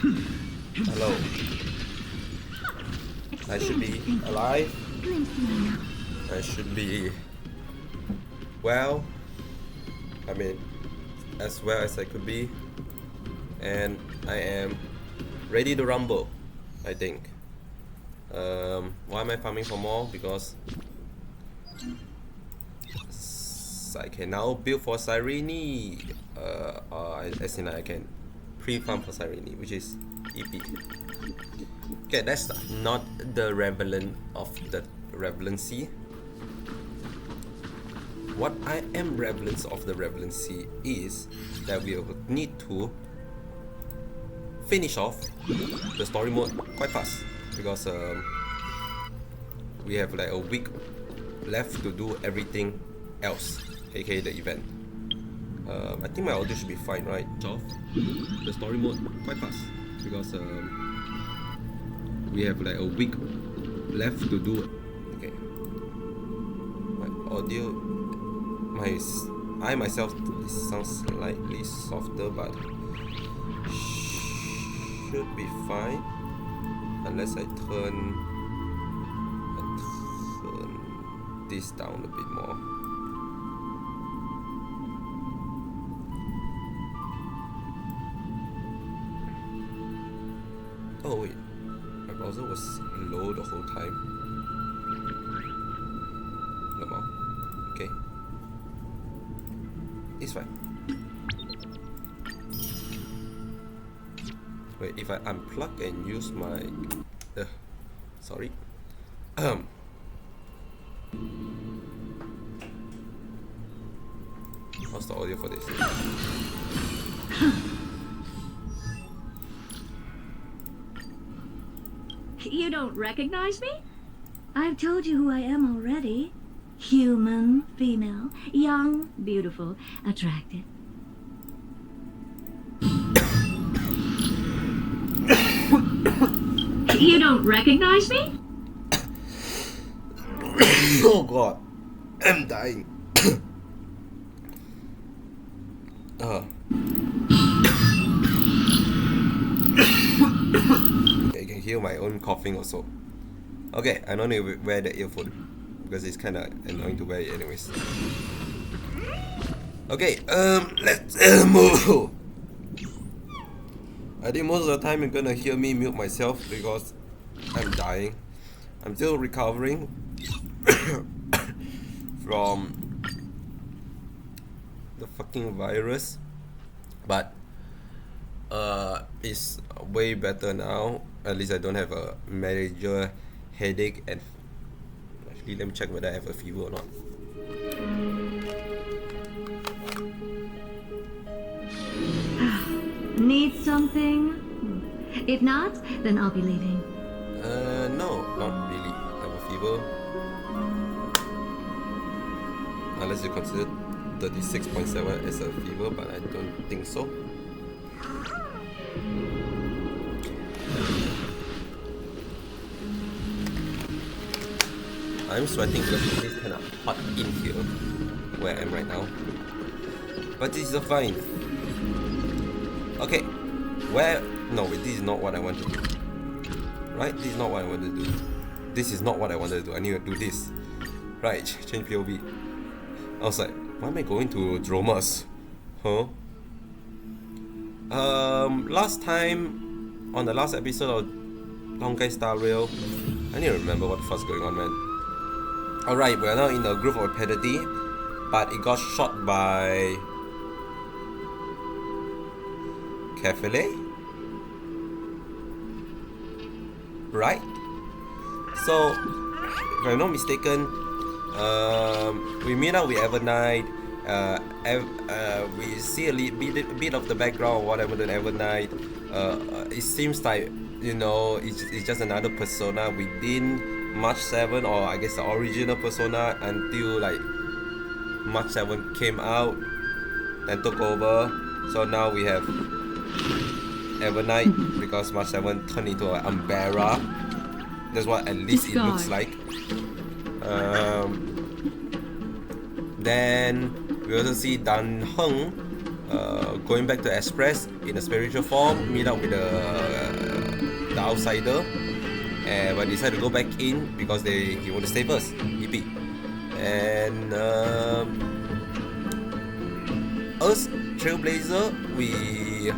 Hello. I should be alive. I should be well. I mean, as well as I could be. And I am ready to rumble, I think. Why am I farming for more? Because I can now build for Cyrene. As in I can pre-farm for Cyrene, which is EP. Okay, that's not the Revelant of the Revelancy. What I am Revelance of the Revelancy is that we will need to finish off the story mode quite fast, because we have like a week left to do everything else, aka the event. I think my audio should be fine, right? Off the story mode quite fast, because we have like a week left to do. Okay, my audio, I myself, this sounds slightly softer, but should be fine unless I turn this down a bit more. Oh wait, my browser was low the whole time. Normal. Okay. It's fine. Wait, if I unplug and use my sorry. How's the audio for this? You don't recognize me? I've told you who I am already. Human, female, young, beautiful, attractive. You don't recognize me? Oh god, I'm dying. Okay, I can hear my own coughing also. Okay, I don't need to wear the earphone because it's kind of annoying to wear it anyways. Okay, let's move. I think most of the time you're gonna hear me mute myself because I'm dying. I'm still recovering from the fucking virus, but it's way better now. At least I don't have a major headache, and actually let me check whether I have a fever or not. Need something? If not, then I'll be leaving. No, not really. I have a fever. Unless you consider 36.7 as a fever, but I don't think so. I'm sweating because it's kind of hot in here where I am right now. But this is fine. Okay, no wait, this is not what I want to do. Right, this is not what I wanted to do. This is not what I wanted to do. I need to do this. Right, change POV. I was like, why am I going to Dromas? Huh? Last time, on the last episode of Honkai Star Rail, I need to remember what the fuck's going on, man. Alright, we're now in the Grove of Pedity, but it got shot by Kefele? Right? So, if I'm not mistaken, we meet up with Evernight. We see a bit of the background of what happened to Evernight. It seems like, you know, it's just another persona within March 7, or I guess the original persona, until like March 7 came out and took over. So now we have Evernight because March 7 turned into an Umbera. That's what at least it looks like. Then we also see Dan Heng going back to Express in a spiritual form, meet up with the the outsider, and but decided to go back in because he want to stay first. EP. And us Trailblazer, we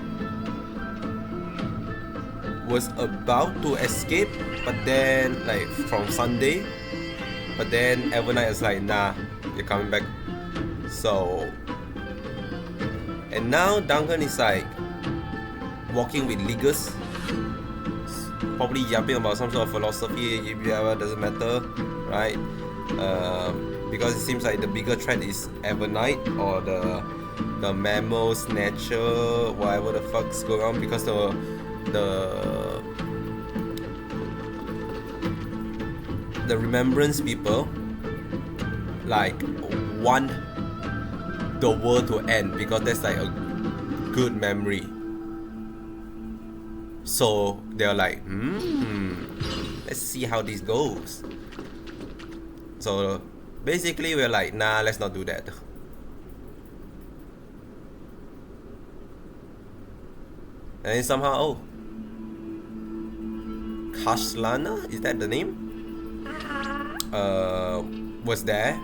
was about to escape, but then like from Sunday, but then Evernight is like, nah, you're coming back. So, and now Duncan is like walking with Ligus, probably yapping about some sort of philosophy, doesn't matter, right? Because it seems like the bigger threat is Evernight or the mammal snatcher, whatever the fuck's going on, because the remembrance people like want the world to end because that's like a good memory. So they're like, let's see how this goes. So basically we're like, nah, let's not do that. And then somehow, Kashlana, is that the name? Was there.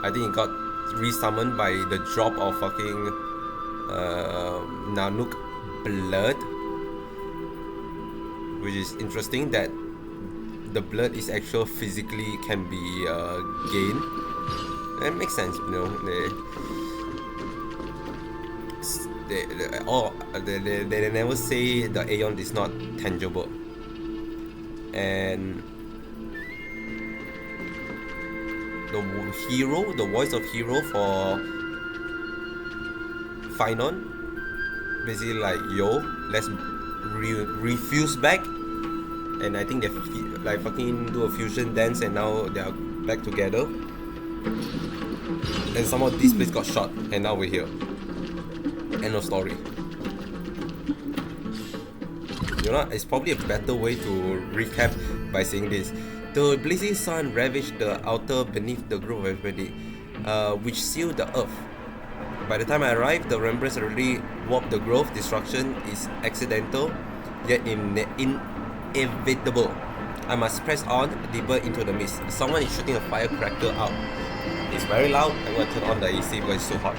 I think it got resummoned by the drop of fucking Nanook blood, which is interesting that the blood is actual physically can be gained. That makes sense, you know. They never say the Aeon is not tangible. And the voice of hero for Finon, basically like, yo, let's refuse back. And I think they like fucking do a fusion dance, and now they are back together. And somehow this place got shot, and now we're here. End of story. You know, it's probably a better way to recap by saying this. The blazing sun ravaged the outer beneath the grove of everybody, which sealed the earth. By the time I arrived, the remembrance already warped the grove. Destruction is accidental, yet inevitable. I must press on deeper into the mist. Someone is shooting a firecracker out. It's very loud. I'm going to turn on the AC because it's so hot.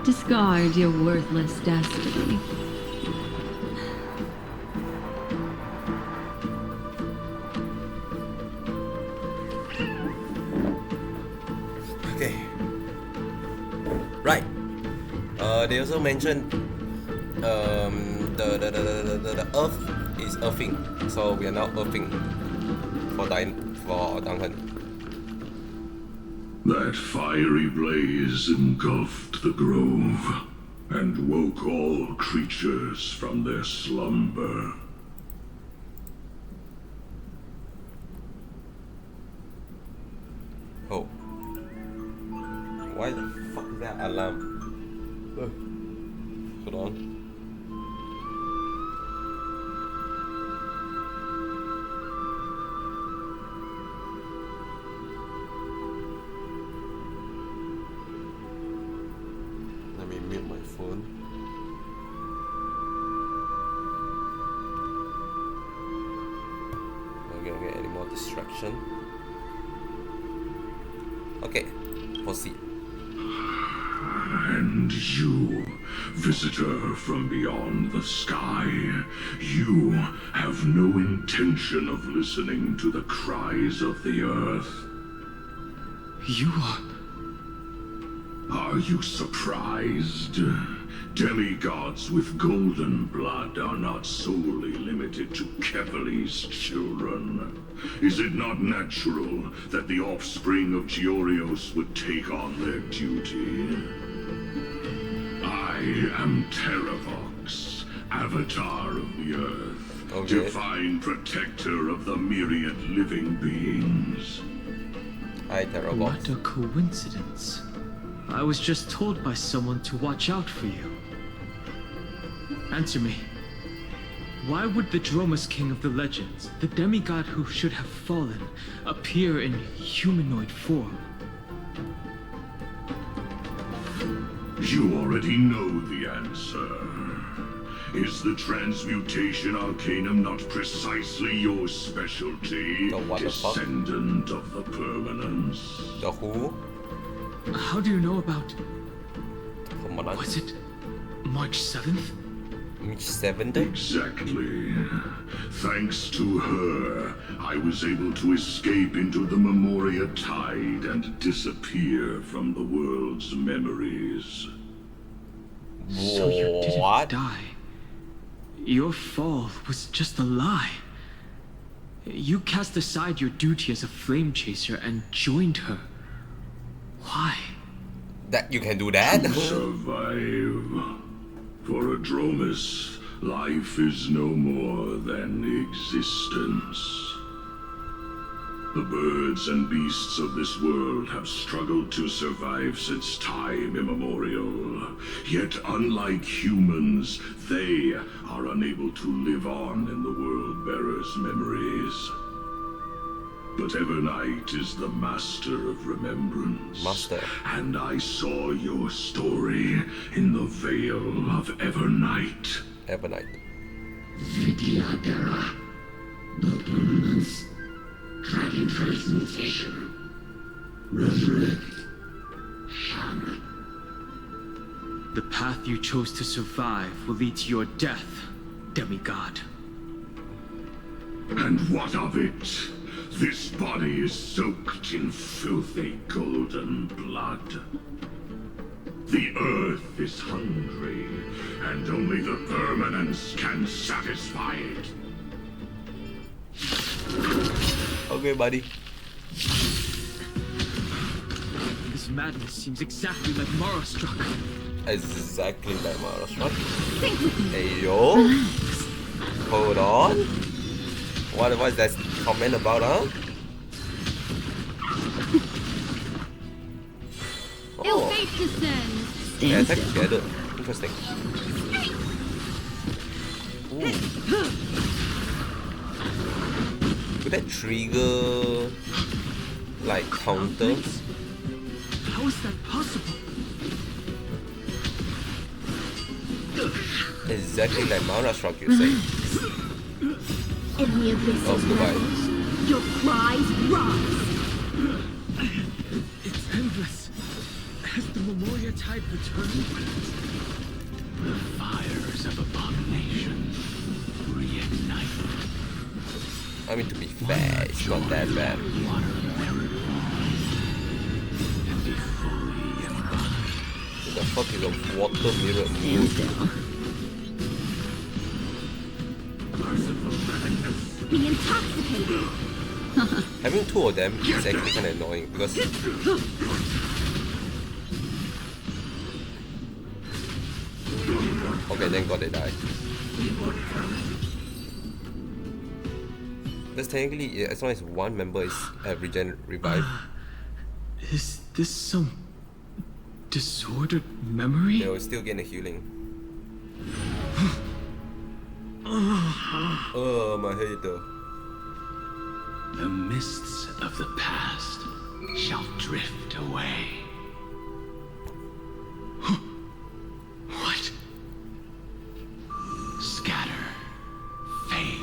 Discard your worthless destiny. Okay. Right. They also mentioned the earth is earthing, so we are now earthing for Duncan. That fiery blaze engulfed the grove and woke all creatures from their slumber. Oh. Why the fuck is that alarm? Hold on. Let me mute my phone. Not gonna get any more distraction. Okay, proceed. And you, visitor from beyond the sky, you have no intention of listening to the cries of the earth. You Are you surprised? Demigods with golden blood are not solely limited to Kevali's children. Is it not natural that the offspring of Georios would take on their duty? I am Terravox, Avatar of the Earth, Okay. divine protector of the myriad living beings. Hi, Terrorbox. What a coincidence. I was just told by someone to watch out for you. Answer me. Why would the Dromus King of the legends, the demigod who should have fallen, appear in humanoid form? You already know the answer. Is the transmutation arcanum not precisely your specialty, The what the fuck? descendant of the permanence? The who? How do you know about... Permanent? Was it March 7th? Which 7th? Exactly. Thanks to her, I was able to escape into the Memoria Tide and disappear from the world's memories. So you didn't What? die. Your fall was just a lie. You cast aside your duty as a flame chaser and joined her. Why? That you can do that? Survive. For a Dromus, life is no more than existence. The birds and beasts of this world have struggled to survive since time immemorial. Yet unlike humans, they are unable to live on in the World-Bearer's memories. But Evernight is the master of remembrance. Master. And I saw your story in the Veil of Evernight. Evernight. Vidyadhara. The permanence. Dragon transmutation. Resurrect. Shaman. The path you chose to survive will lead to your death, demigod. And what of it? This body is soaked in filthy golden blood. The earth is hungry, and only the permanence can satisfy it. Okay, buddy. This madness seems exactly like Mara struck. Exactly like Maharashtra. Hey yo. Hold on. What was that comment about, huh? Ill fate descends. They attack together. Interesting. Ooh. Could that trigger like counter? How is that possible? Exactly like Maharashtra, you say. Enemy of this Oh, goodbye. Your cries rise. It's endless. Has the Memoria Tide returned? The fires of abomination reignite. I mean, to be fair, it's not that bad. Water mirrored and be fully embodied. The fuck is a water mirror Stand moon? still. Be intoxicated. Having two of them is actually kind of annoying because okay, thank God they died. That's technically, yeah, as long as one member is revived, Is this some disordered memory? they will still gain a healing. Oh, my head though. The mists of the past shall drift away. What? Scatter, fade,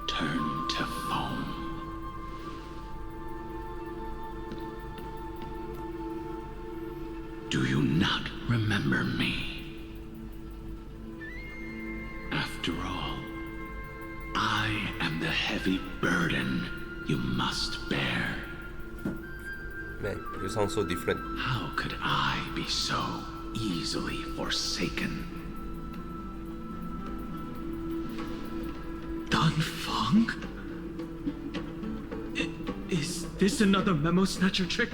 turn to foam. Do you not remember me? After all, I am the heavy burden you must bear. Man, you sound so different. How could I be so easily forsaken? Dan Feng? Is this another memo snatcher trick?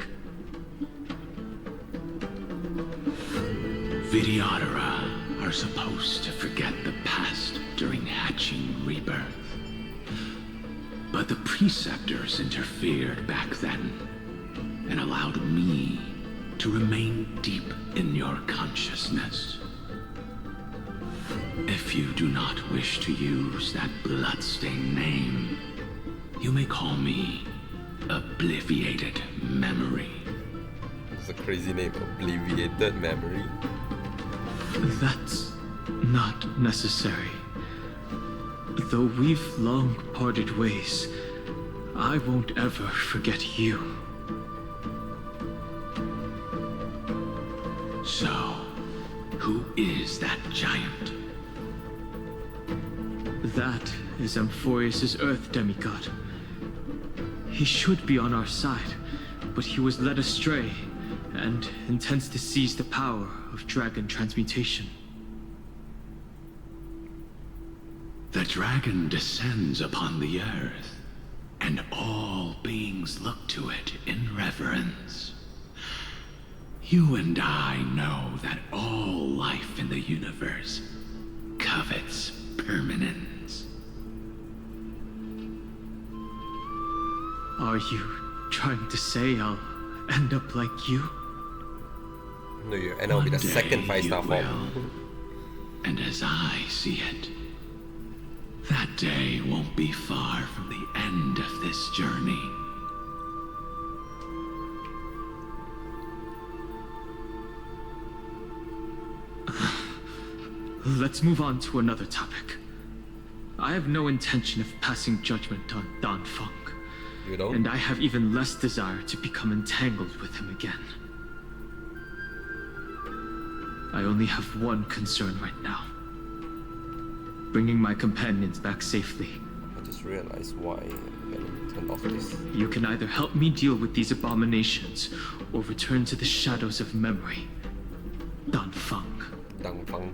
Vidyadhara are supposed to forget the past during hatching rebirth. But the preceptors interfered back then and allowed me to remain deep in your consciousness. If you do not wish to use that bloodstained name, you may call me Obliviated Memory. It's a crazy name, Obliviated Memory. That's not necessary. Though we've long parted ways, I won't ever forget you. So, who is that giant? That is Amphorius' Earth demigod. He should be on our side, but he was led astray and intends to seize the power of dragon transmutation. The dragon descends upon the earth, and all beings look to it in reverence. You and I know that all life in the universe covets permanence. Are you trying to say I'll end up like you? No, you end up with the One second day 5-star you form. will. And as I see it, that day won't be far from the end of this journey. Let's move on to another topic. I have no intention of passing judgment on Don Funk, You know? and I have even less desire to become entangled with him again. I only have one concern right now. Bringing my companions back safely. I just realized why I'm gonna turn off this. You can either help me deal with these abominations, or return to the shadows of memory. Don Funk. Dang Fang.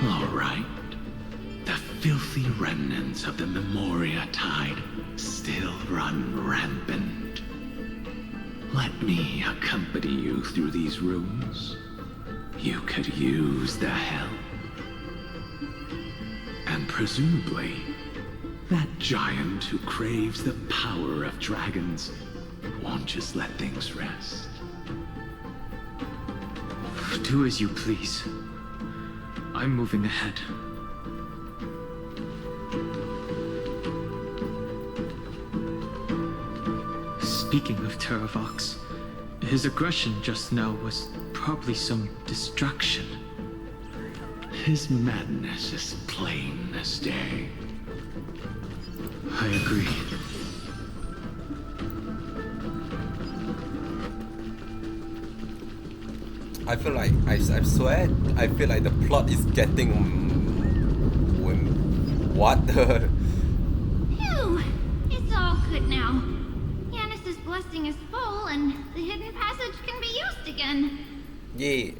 All right. The filthy remnants of the Memoria Tide still run rampant. Let me accompany you through these rooms. You could use the help. And presumably, that giant who craves the power of dragons won't just let things rest. Do as you please. I'm moving ahead. Speaking of Terravox, his aggression just now was probably some distraction. His madness is plain as day. I agree. I feel like, I swear, I feel like the plot is getting... What the... Phew! It's all good now. Yanis's blessing is full, and the hidden passage can be used again. Yeah.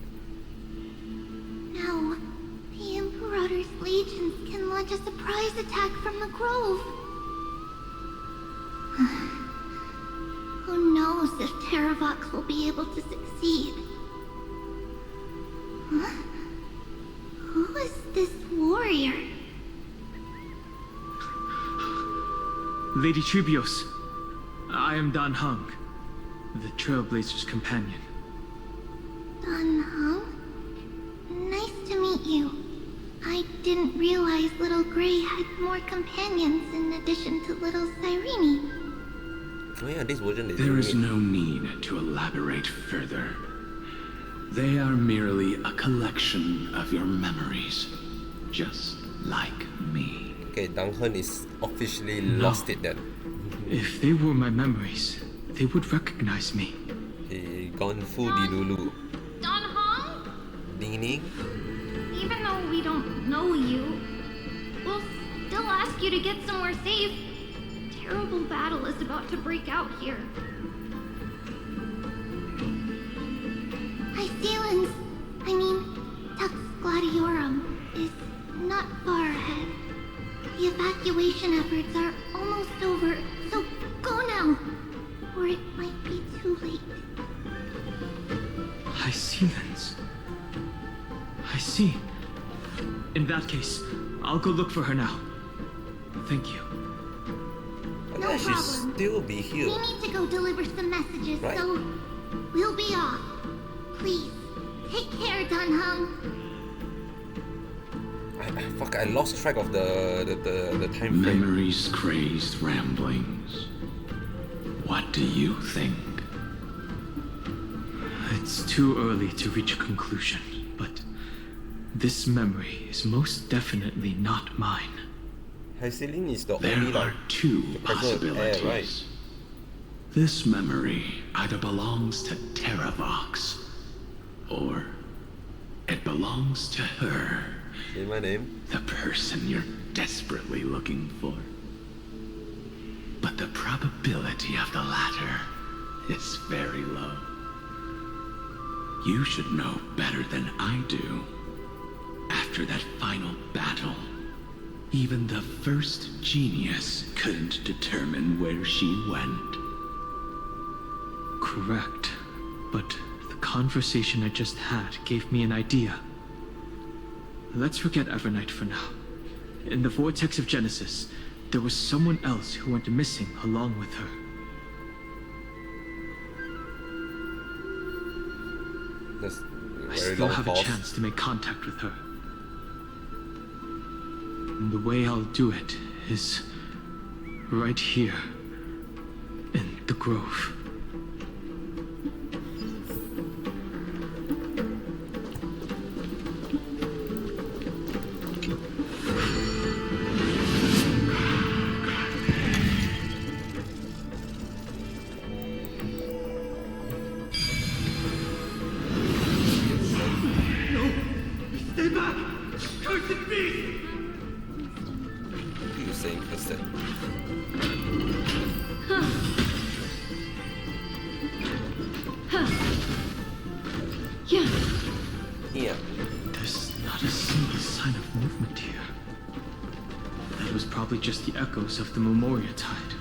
Now, the Imperator's legions can launch a surprise attack from the grove. Who knows if Terravox will be able to succeed? Huh? Who is this warrior? Lady Tribios, I am Dan Hung, the Trailblazer's companion. Dan Hung? Nice to meet you. I didn't realize Little Gray had more companions in addition to Little Cyrene. Oh yeah, this version is... There is no need to elaborate further. They are merely a collection of your memories, just like me. Okay, Duncan is officially No. lost it then. If they were my memories, they would recognize me. He gone full Dilulu. Dan Hong? Ding ding. Even though we don't know you, we'll still ask you to get somewhere safe. Terrible battle is about to break out here. Iceland's, Tux Gladiorum is not far ahead. The evacuation efforts are almost over, so go now, or it might be too late. Hycelands. I see. In that case, I'll go look for her now. Thank you. I No guess she problem. still be here. We need to go deliver some messages, Right. so we'll be off. Please, take care, Dunham. I lost track of the time frame. Memories crazed ramblings. What do you think? It's too early to reach a conclusion, but this memory is most definitely not mine. Hyceline is the There only are two present heir, possibilities. right? This memory either belongs to Terravox, or it belongs to her, Say my name. the person you're desperately looking for. But the probability of the latter is very low. You should know better than I do. After that final battle, even the first genius couldn't determine where she went. Correct. But the conversation I just had gave me an idea. Let's forget Evernight for now. In the vortex of Genesis, there was someone else who went missing along with her. That's I very still long have pause. a chance to make contact with her. And the way I'll do it is right here in the grove. Stay back! Cursed beast! What are you saying, Kristen? Yeah. Here. There's not a single sign of movement here. That was probably just the echoes of the Memoria Tide.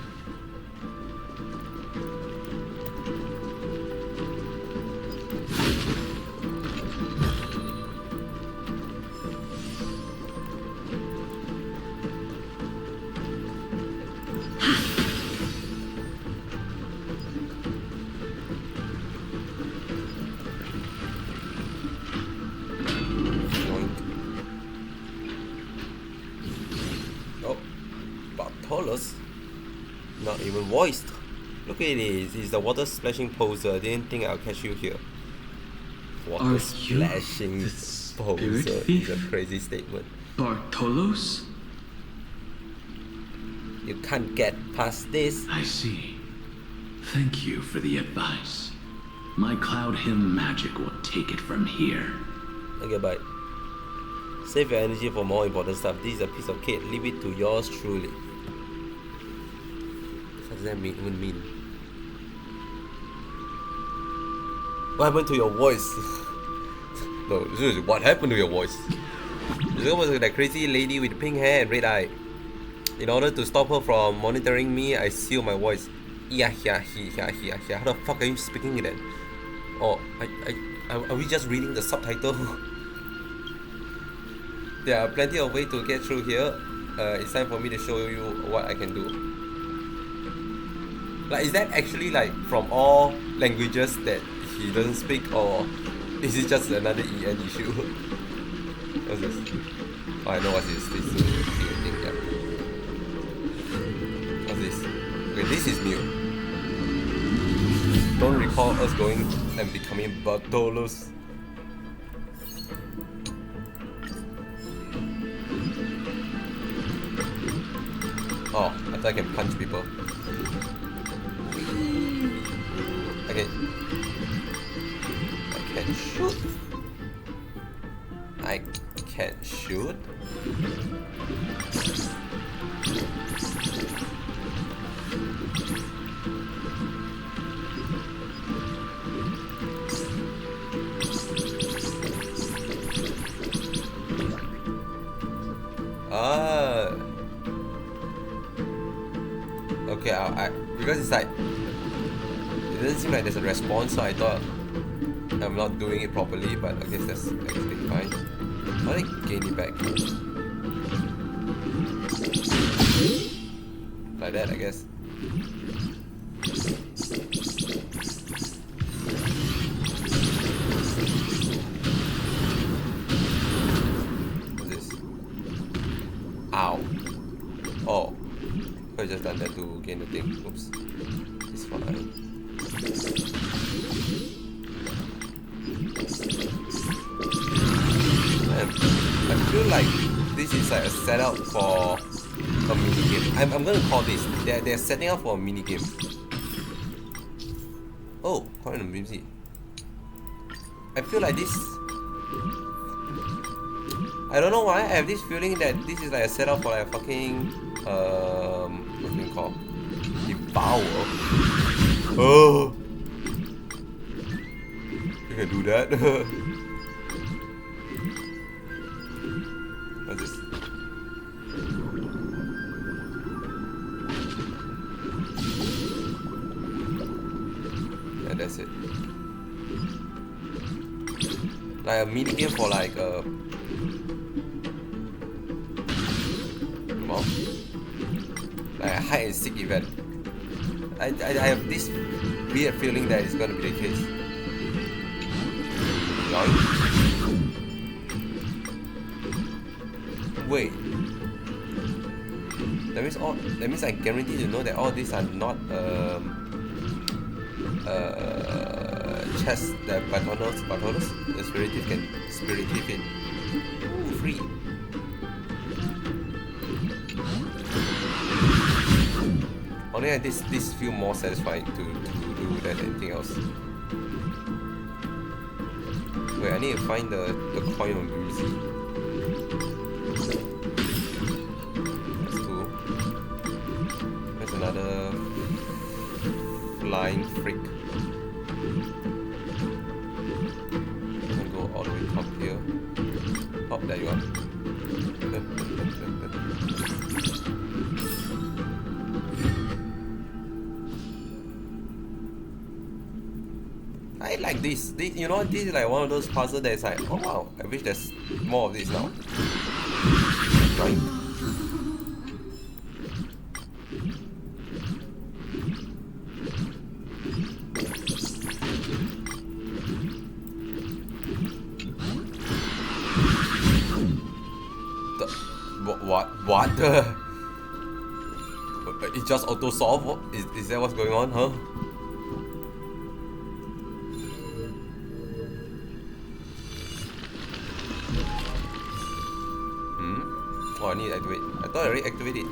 Yoink. Oh, Bartolos. Not even voiced. Look at this. It's the water splashing poser. Didn't think I'll catch you here. Water Are you splashing the poser spirit is a thief? crazy statement. Bartolos? You can't get past this. I see. Thank you for the advice. My Cloud Hymn magic will take it from here. Okay, bye. Save your energy for more important stuff. This is a piece of cake. Leave it to yours truly. What does that even mean? What happened to your voice? No, seriously, what happened to your voice? There was that crazy lady with pink hair and red eye. In order to stop her from monitoring me, I seal my voice. Yeah. How the fuck are you speaking then? Oh, are we just reading the subtitle? There are plenty of ways to get through here. It's time for me to show you what I can do. Like, is that actually like from all languages that he doesn't speak, or is it just another EN issue? What's this? Oh, I know what this is. This thing, yeah. What's this? Okay, this is new. Don't recall us going and becoming Bartolos. Oh, I thought I can punch people. Okay. I can shoot. I can shoot. Ah. Okay, I because it's like it doesn't seem like there's a response, so I thought I'm not doing it properly, but I guess that's actually fine. How do I gain it back? Like that, I guess. Ow. Oh. I just done that to gain the thing. Oops. It's fine. Man, I feel like this is like a setup for a mini game. I'm gonna call this. They're setting up for a mini game. Oh, coin and music. I feel like this. I don't know why. I have this feeling that this is like a setup for like a fucking what's it called? Devour. Oh, you can do that. What's this? And that's it. Like a mini game for like a. Come on. Like a hide and seek event. I have this weird feeling that it's gonna be the case. Yoink. Wait. That means I guarantee to know that all these are not chest the Batonos, the spiritive in. Ooh, free. Only like this feel more satisfying to do than anything else. Wait, I need to find the coin on BBC. That's cool. There's another flying freak. All the way top here. Oh, there you are. I like this. You know, this is like one of those puzzles that's like, oh wow, I wish there's more of this now. Right. What the? It just auto solve? Is that what's going on, huh? Oh, I need to activate. I thought I already activated it.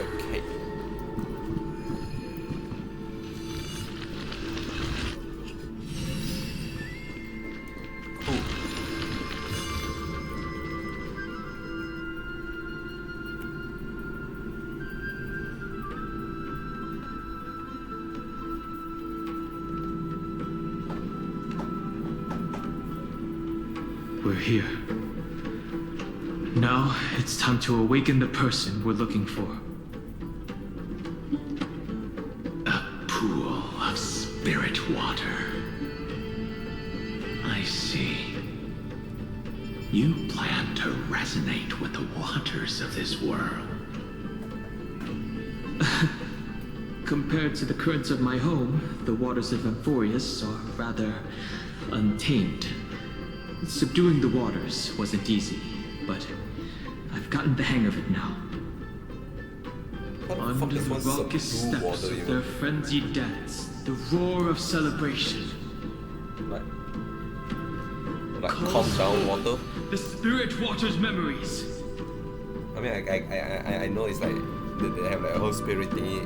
Okay. Cool. We're here. Now, it's time to awaken the person we're looking for. A pool of spirit water. I see. You plan to resonate with the waters of this world. Compared to the currents of my home, the waters of Amphorius are rather untamed. Subduing the waters wasn't easy, but I've gotten the hang of it now. Under the raucous steps of their frenzied dance, the roar of celebration. Like calm down water. The spirit water's memories. I mean, I know it's like they have like a whole spirit thingy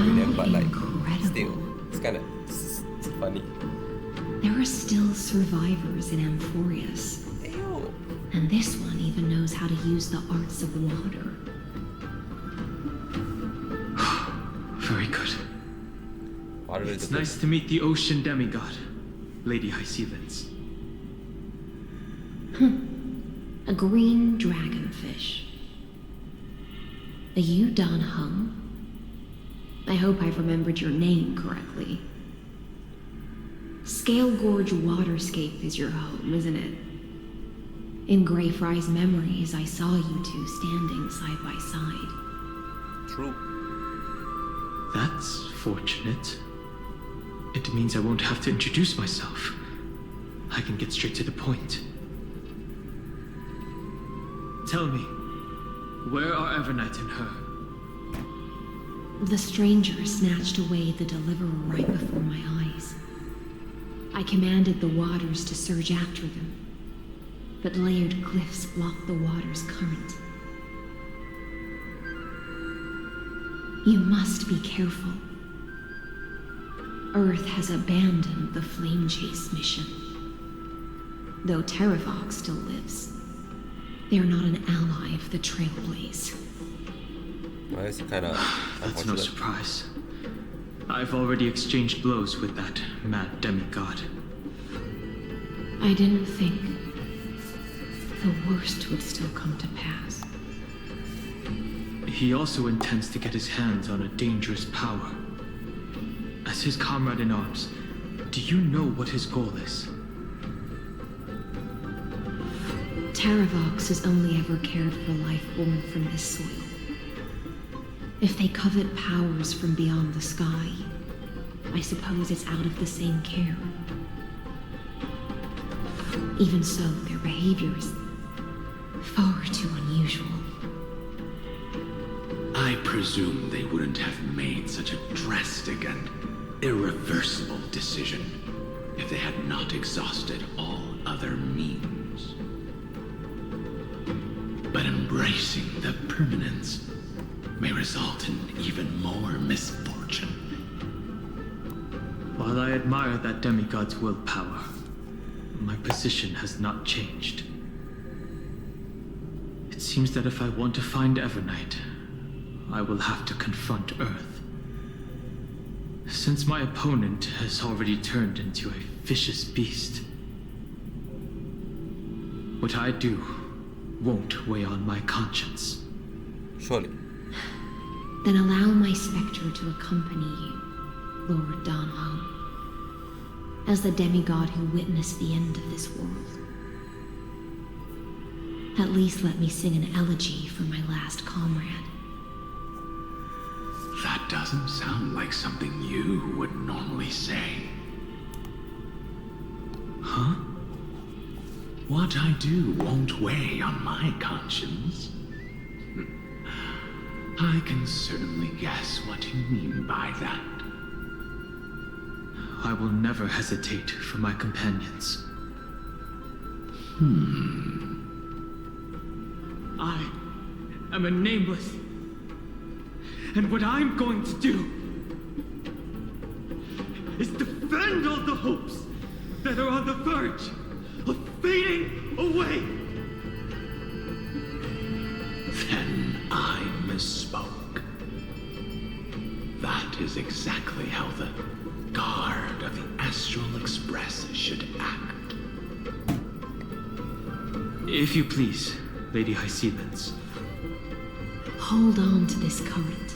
with them, but like still, it's kind of funny. There are still survivors in Amphorius. Ew. And this one even knows how to use the arts of water. Very good. It's It's nice to meet the ocean demigod, Lady Hycealens. A green dragonfish. Are you Don Hung? I hope I've remembered your name correctly. Scale Gorge Waterscape is your home, isn't it? In Greyfry's memories, I saw you two standing side by side. True. That's fortunate. It means I won't have to introduce myself. I can get straight to the point. Tell me, where are Evernight and her? The stranger snatched away the deliverer right before my eyes. I commanded the waters to surge after them, but layered cliffs blocked the water's current. You must be careful. Earth has abandoned the Flame Chase mission. Though Terravox still lives, they are not an ally of the Trailblaze. Well, that's kind of That's no surprise. I've already exchanged blows with that mad demigod. I didn't think the worst would still come to pass. He also intends to get his hands on a dangerous power. As his comrade in arms, do you know what his goal is? Terravox has only ever cared for life born from this soil. If they covet powers from beyond the sky, I suppose it's out of the same care. Even so, their behavior is far too unusual. I presume they wouldn't have made such a drastic and irreversible decision if they had not exhausted all other means. But embracing the permanence may result in even more misfortune. While I admire that demigod's willpower, my position has not changed. It seems that if I want to find Evernight, I will have to confront Earth. Since my opponent has already turned into a vicious beast, what I do won't weigh on my conscience. surely. Then allow my specter to accompany you, Lord Donho, as the demigod who witnessed the end of this world. At least let me sing an elegy for my last comrade. That doesn't sound like something you would normally say. Huh? What I do won't weigh on my conscience. I can certainly guess what you mean by that. I will never hesitate for my companions. I am a nameless. And what I'm going to do is defend all the hopes that are on the verge of fading away. Then I misspoke. That is exactly how the guard of the Astral Express should act. If you please, Lady Hysevens. Hold on to this current,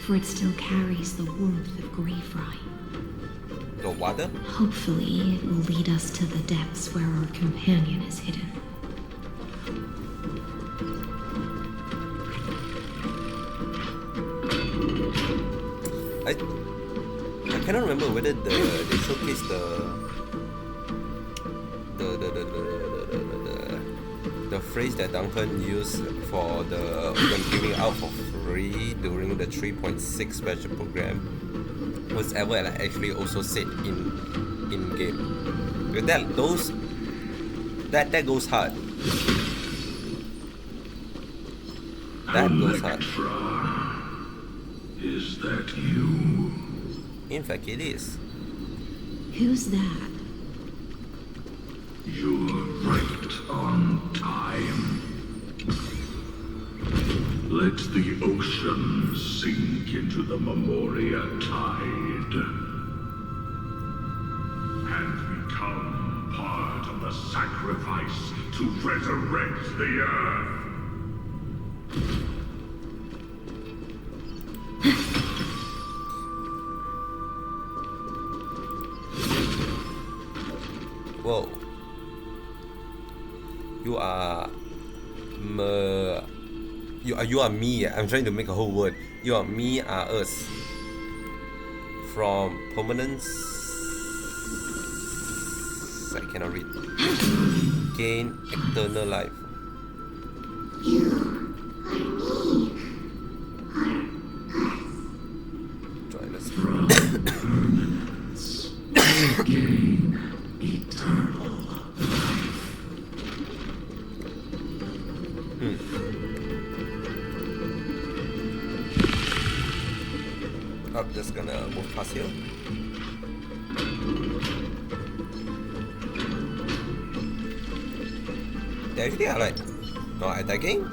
for it still carries the warmth of Greyfry. The water? Hopefully, it will lead us to the depths where our companion is hidden. I cannot remember whether they showcased the phrase that Duncan used for the when giving out for free during the 3.6 special program was ever actually also said in game. With that goes hard. That goes hard. Electra, is that you? In fact, it is. Who's that? You're right on time. Let the ocean sink into the Memoria tide and become part of the sacrifice to resurrect the earth. Whoa. You are me. I'm trying to make a whole word. You are me, are us. From permanence, I cannot read. Gain eternal life. I'm just gonna move past here. They actually are like not attacking.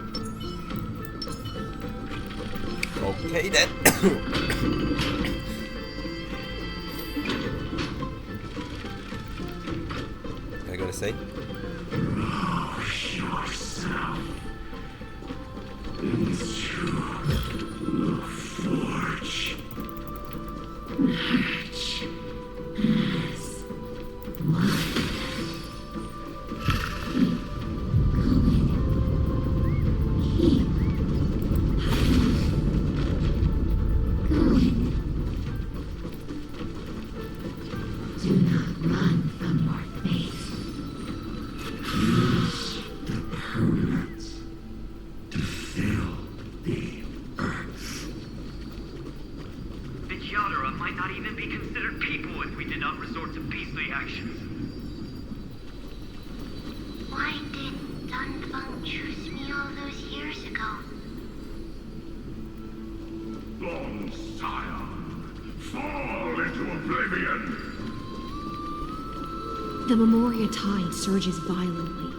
Okay then. I gotta say. Yourself into the forge. Match is Do not run from your fate. use the permanence to fill the earth. The Yadara might not even be considered people if we did not resort to beastly actions. Why did Dunfeng choose me all those years ago? Long Scion, fall into oblivion! The Memoria tide surges violently.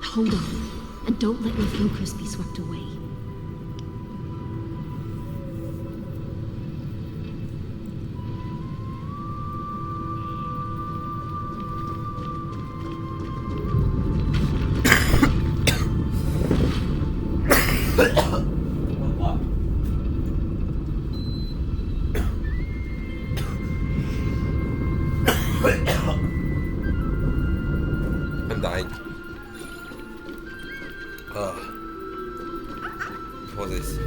Hold on, and don't let your focus be swept away. I'm dying. What's this?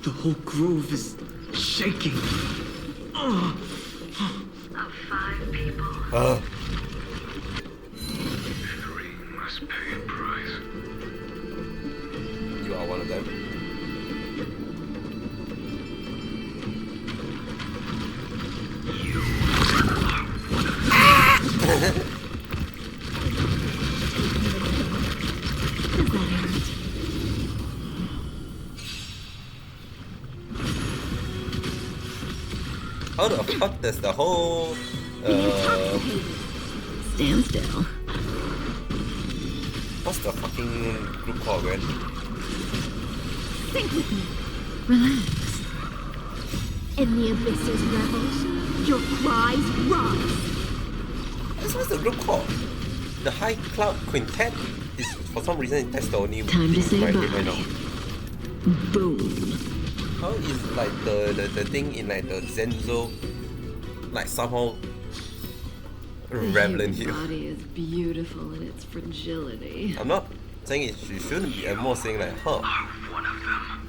The whole grove is shaking. Of 5 people, Three must pay a price. You are one of them. Does that hurt? How the fuck does the whole Stand still. what's the fucking group called again? Think with me. Relax. In the abyss's revels, your cries rise. What's the group called? The High Cloud Quintet is for some reason that's the only Time to thing say in my head bye. right now. Boom. How is like the thing in like the Zenzo like somehow relevant here? body is beautiful in its fragility. I'm not saying it shouldn't be, I'm more saying like, huh. one of them.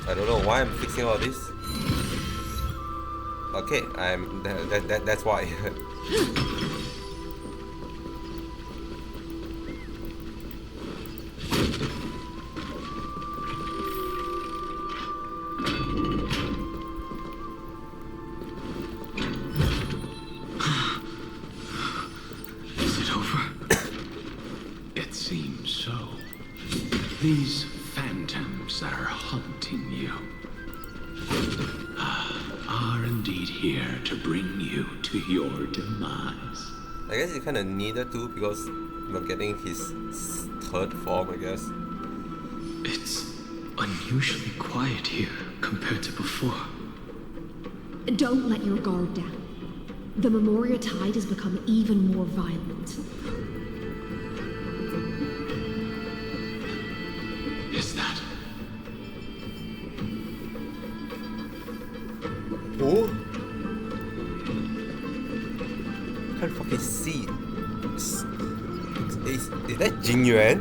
I don't know why I'm fixing all this. Okay, that's why. Is it over? It seems so. These phantoms that are haunting you are indeed here to bring you to your demise. I guess you kind of needed to because you're getting his third form, I guess. It's unusually quiet here compared to before. Don't let your guard down. The Memoria tide has become even more violent. Is that Oh! Can't fucking see. Is that Jingyuan?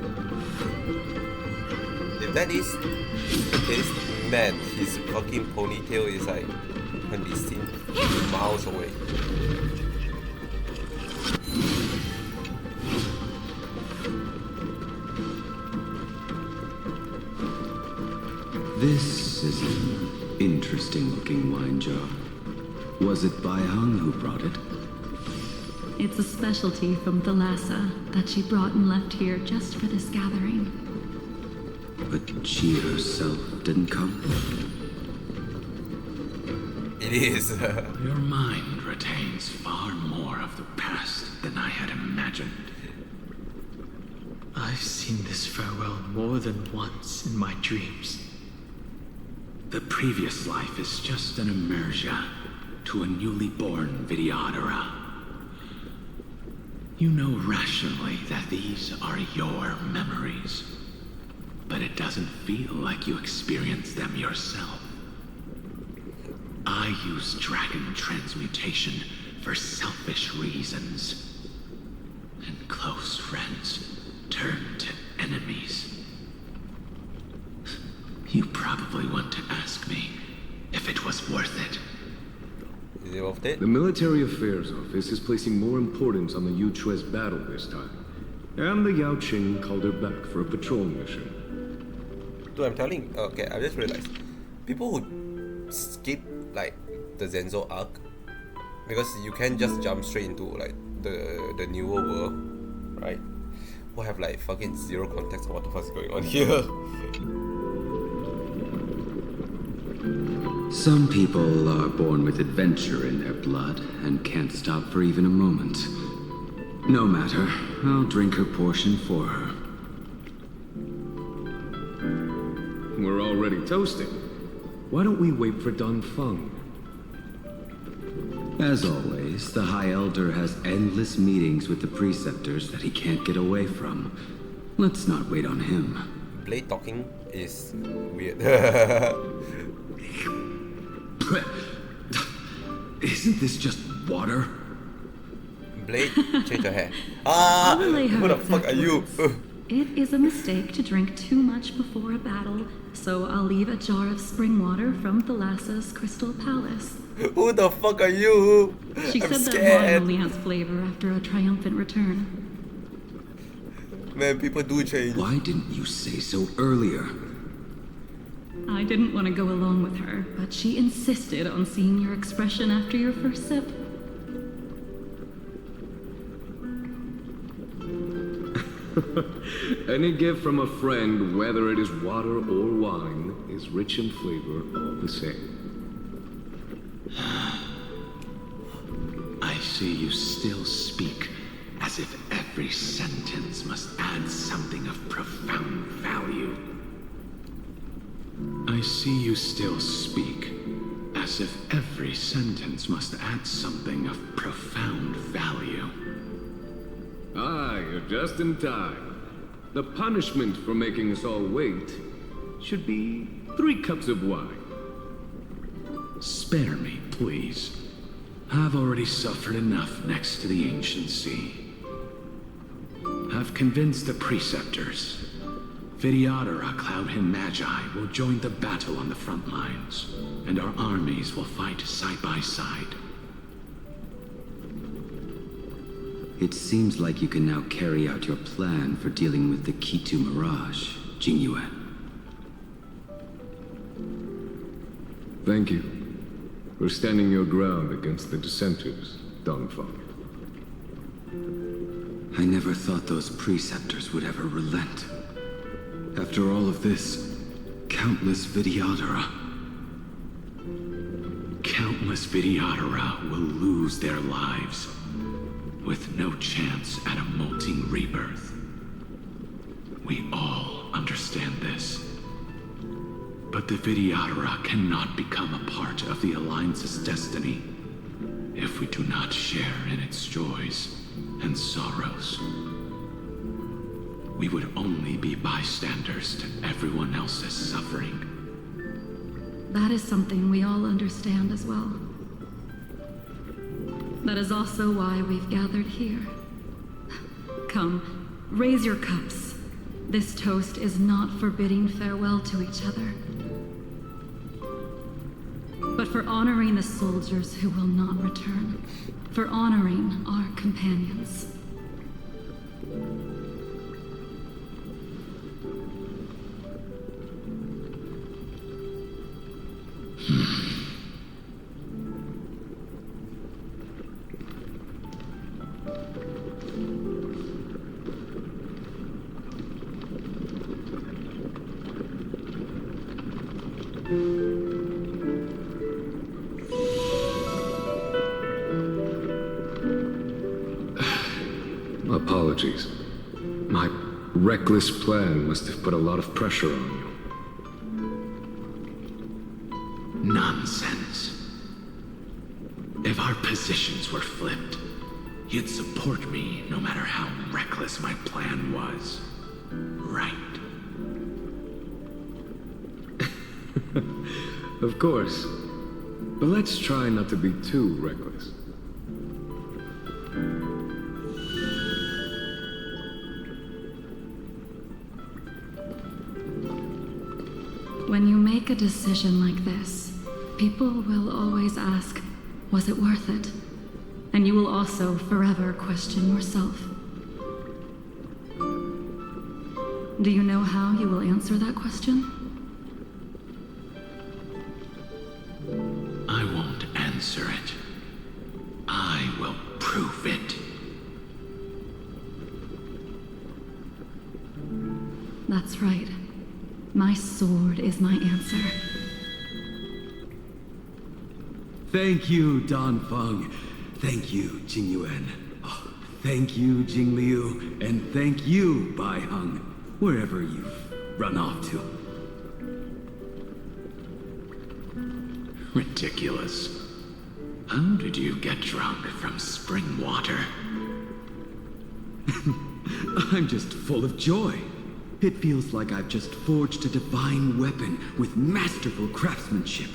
If that is the case, man, his fucking ponytail is like can be seen miles away. This is an interesting interesting looking wine jar. Was it Bai Hung who brought it? It's a specialty from Thalassa that she brought and left here just for this gathering. But she herself didn't come? It is. Your mind retains far more of the past than I had imagined. I've seen this farewell more than once in my dreams. The previous life is just an immersia to a newly born Vidyadhara. You know rationally that these are your memories, but it doesn't feel like you experienced them yourself. I use dragon transmutation for selfish reasons, and close friends turn to enemies. You probably want to ask me if it was worth it. Is it worth it? The Military Affairs Office is placing more importance on the Yuchue's battle this time. And the Yao Qing called her back for a patrol mission. Dude, I'm telling. Okay, I just realized people who skip like the Zenzo arc, because you can't just jump straight into like the newer world, right? Who have like fucking zero context of what the fuck's going on here. Some people are born with adventure in their blood and can't stop for even a moment. No matter, I'll drink her portion for her. We're already toasting. Why don't we wait for Dun Feng? As always, the High Elder has endless meetings with the preceptors that he can't get away from. Let's not wait on him. Blade talking is weird. Isn't this just water? Blade, change your hair. I'll relay her Who the fuck are you? It is a mistake to drink too much before a battle, so I'll leave a jar of spring water from Thalassa's Crystal Palace. Who the fuck are you? She I'm said that scared. wine only has flavor after a triumphant return. Man, people do change. Why didn't you say so earlier? I didn't want to go along with her, but she insisted on seeing your expression after your first sip. Any gift from a friend, whether it is water or wine, is rich in flavor all the same. I see you still speak as if every sentence must add something of profound value. I see you still speak as if every sentence must add something of profound value. Ah, you're just in time. The punishment for making us all wait should be 3 cups of wine. Spare me, please. I've already suffered enough next to the ancient sea. I've convinced the preceptors. Vidyadhara Cloudhim Magi will join the battle on the front lines, and our armies will fight side by side. It seems like you can now carry out your plan for dealing with the Kitu Mirage, Jingyue. Thank you for standing your ground against the dissenters, Dongfeng. I never thought those preceptors would ever relent. After all of this, countless Vidyadhara. Countless Vidyadhara will lose their lives, with no chance at a molting rebirth. We all understand this. But the Vidyadhara cannot become a part of the Alliance's destiny if we do not share in its joys and sorrows. We would only be bystanders to everyone else's suffering. That is something we all understand as well. That is also why we've gathered here. Come, raise your cups. This toast is not for bidding farewell to each other, but for honoring the soldiers who will not return, for honoring our companions. apologies. My reckless plan must have put a lot of pressure on you. Nonsense. If our positions were flipped, you'd support me no matter how reckless my plan was. Right? Of course. But let's try not to be too reckless. When you make a decision like this, people will always ask, was it worth it? And you will also forever question yourself. Do you know how you will answer that question? I won't answer it. I will prove it. That's right. My sword is my answer. Thank you, Dan Feng. Thank you, Jing Yuan. Oh, thank you, Jing Liu. And thank you, Bai Heng, wherever you've run off to. Ridiculous. How did you get drunk from spring water? I'm just full of joy. It feels like I've just forged a divine weapon with masterful craftsmanship.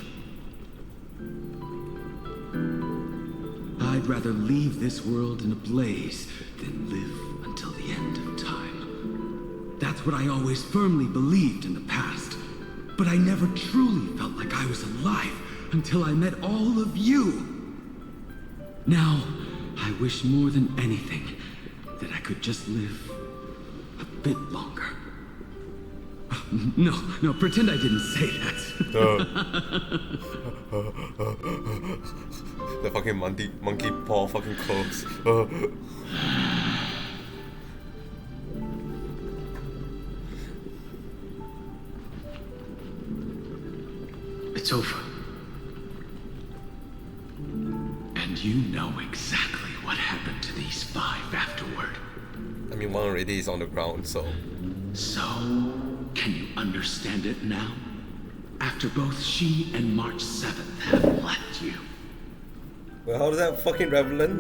I'd rather leave this world in a blaze than live until the end of time. That's what I always firmly believed in the past. But I never truly felt like I was alive until I met all of you. Now, I wish more than anything that I could just live a bit longer. No, pretend I didn't say that. The fucking monkey paw fucking clothes. It's over. And you know exactly what happened to these 5 afterward. I mean, one already is on the ground, so... So, can you understand it now? After both she and March 7th have left you. Well, how does that fucking relevant?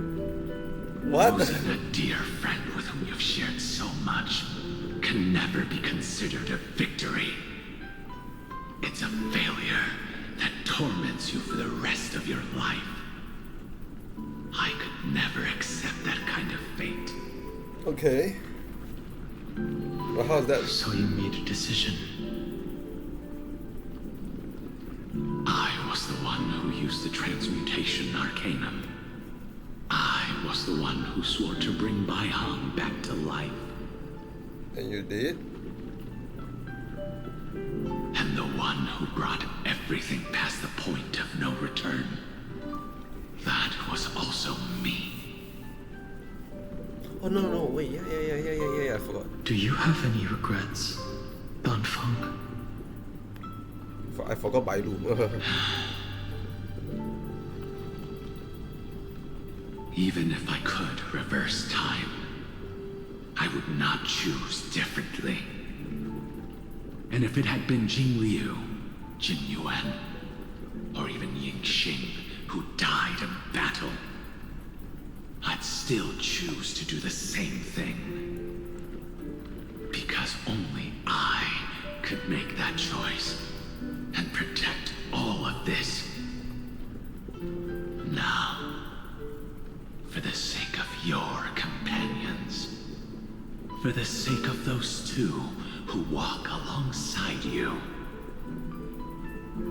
What? Losing a dear friend with whom you've shared so much can never be considered a victory. It's a failure that torments you for the rest of your life. I could never accept that kind of fate. Okay. Well, how's that? So you made a decision. I was the one who used the transmutation arcanum. I was the one who swore to bring Bai Heng back to life. And you did? And the one who brought everything past the point of no return. That was also me. Oh no, wait, yeah, I forgot. Do you have any regrets, Dan Feng? I forgot Bai Lu. Even if I could reverse time, I would not choose differently. And if it had been Jing Liu, Jin Yuan, or even Ying Xing who died in battle, I'd still choose to do the same thing. Because only I could make that choice and protect all of this. Now, for the sake of your companions, for the sake of those 2 who walk alongside you,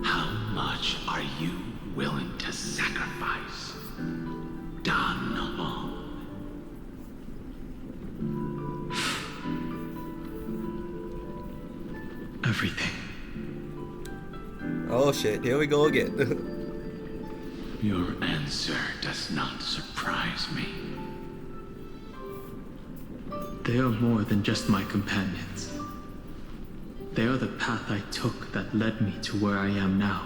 how much are you willing to sacrifice, Dan Hong? Everything. Oh shit, here we go again. Your answer does not surprise me. They are more than just my companions. They are the path I took that led me to where I am now.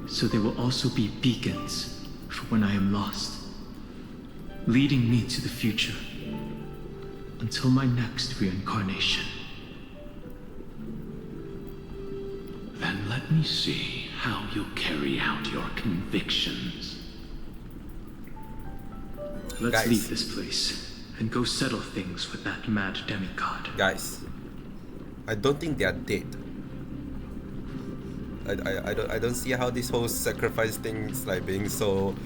So they will also be beacons for when I am lost. leading me to the future until my next reincarnation. Then let me see how you carry out your convictions. Let's Guys. leave this place and go settle things with that mad demigod. Guys, I don't think they are dead. I don't see how this whole sacrifice thing is like being so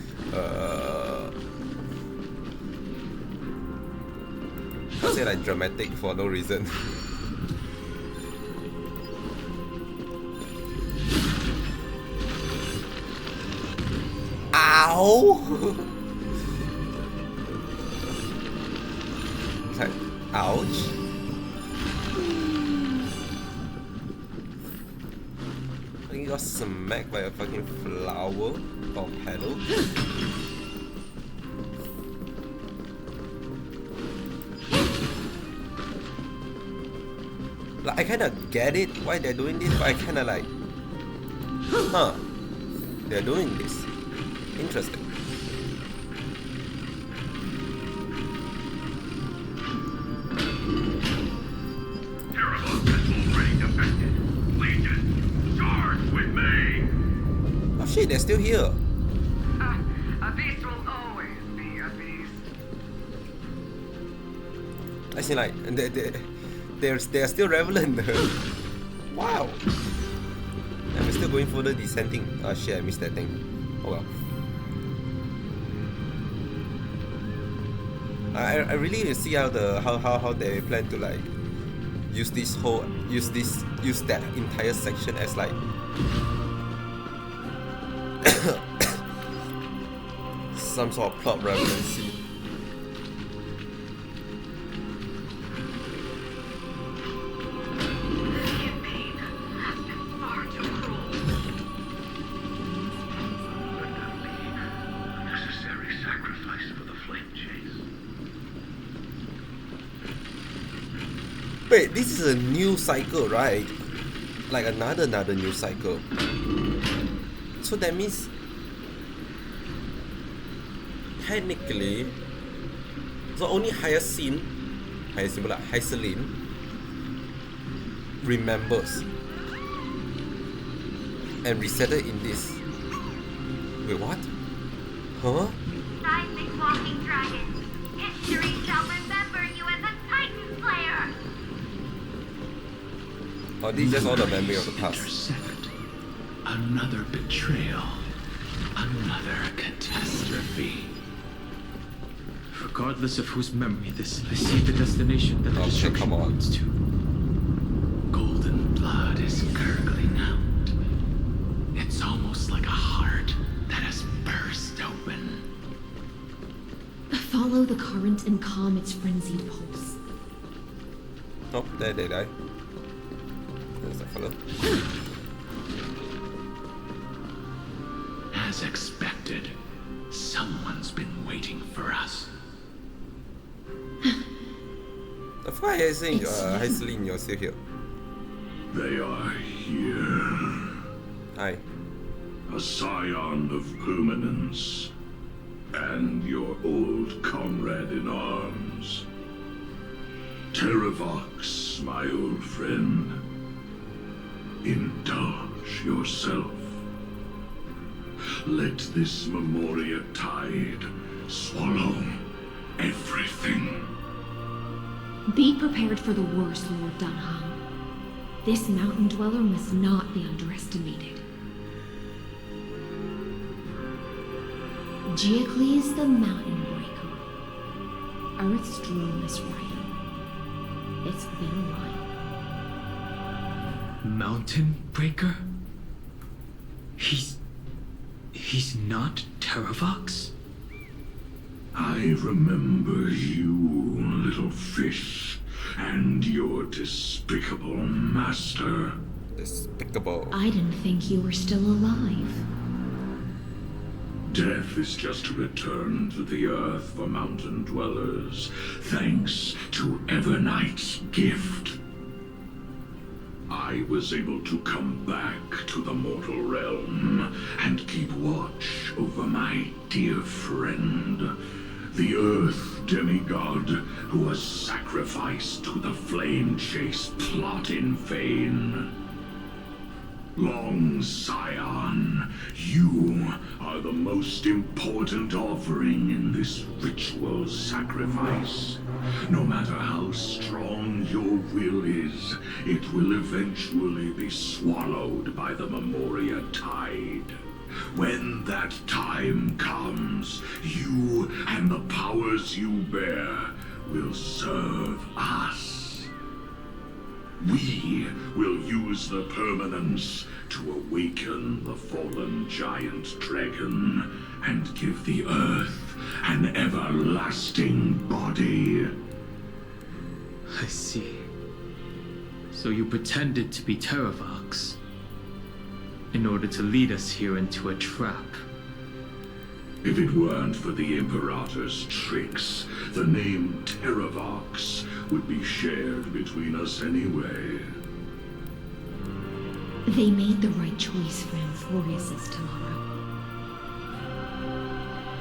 I say like dramatic for no reason. Ow! It's like, ouch. I think he got smacked by a fucking flower or petal. Like, I kinda get it why they're doing this, but I kinda like, huh, they're doing this. Interesting. Terrible is already defected. Legion, charge with me! Oh shit, they're still here. A beast will always be a beast. I see, like, they're still relevant. Wow. And we're still going further descending. Oh shit, I missed that thing. Oh well. I really need to see how they plan to like use that entire section as like some sort of plot relevancy. Wait, this is a new cycle, right? Like another new cycle. So that means technically, so only Hyacinth remembers and resetted in this. Wait, what? Huh? Seismic walking dragon. History shall remember you as a Titan Slayer. Oh, these just all the memory of the past. Intersect. Another betrayal. Another catastrophe. Regardless of whose memory this, I see the destination that the Oh shit, destruction come on. points to. Golden blood is gurgling out. It's almost like a heart that has burst open. Follow the current and calm its frenzied pulse. Oh, there they die. There's that fellow. As expected, someone's been waiting for us. The fire is saying, Hyacinth, you're still here. They are here. Hi. A scion of permanence. And your old comrade in arms. Terravox, my old friend. Indulge yourself. Let this Memoria tide swallow everything. Be prepared for the worst, Lord Dunham. This mountain dweller must not be underestimated. Geocles the Mountain Breaker. Earth's strongest rider. It's their line. Mountain Breaker? He's not Terravox? I remember you, little fish, and your despicable master. Despicable. I didn't think you were still alive. Death is just a return to the earth for mountain dwellers, thanks to Evernight's gift. I was able to come back to the mortal realm and keep watch over my dear friend, The Earth demigod who was sacrificed to the flame chase plot in vain. Long Scion, you are the most important offering in this ritual sacrifice. No matter how strong your will is, it will eventually be swallowed by the Memoria Tide. When that time comes, you and the powers you bear will serve us. We will use the permanence to awaken the fallen giant dragon and give the Earth an everlasting body. I see. So you pretended to be Terravox in order to lead us here into a trap. If it weren't for the Imperator's tricks, the name Terravox would be shared between us anyway. They made the right choice for Amphorius's tomorrow.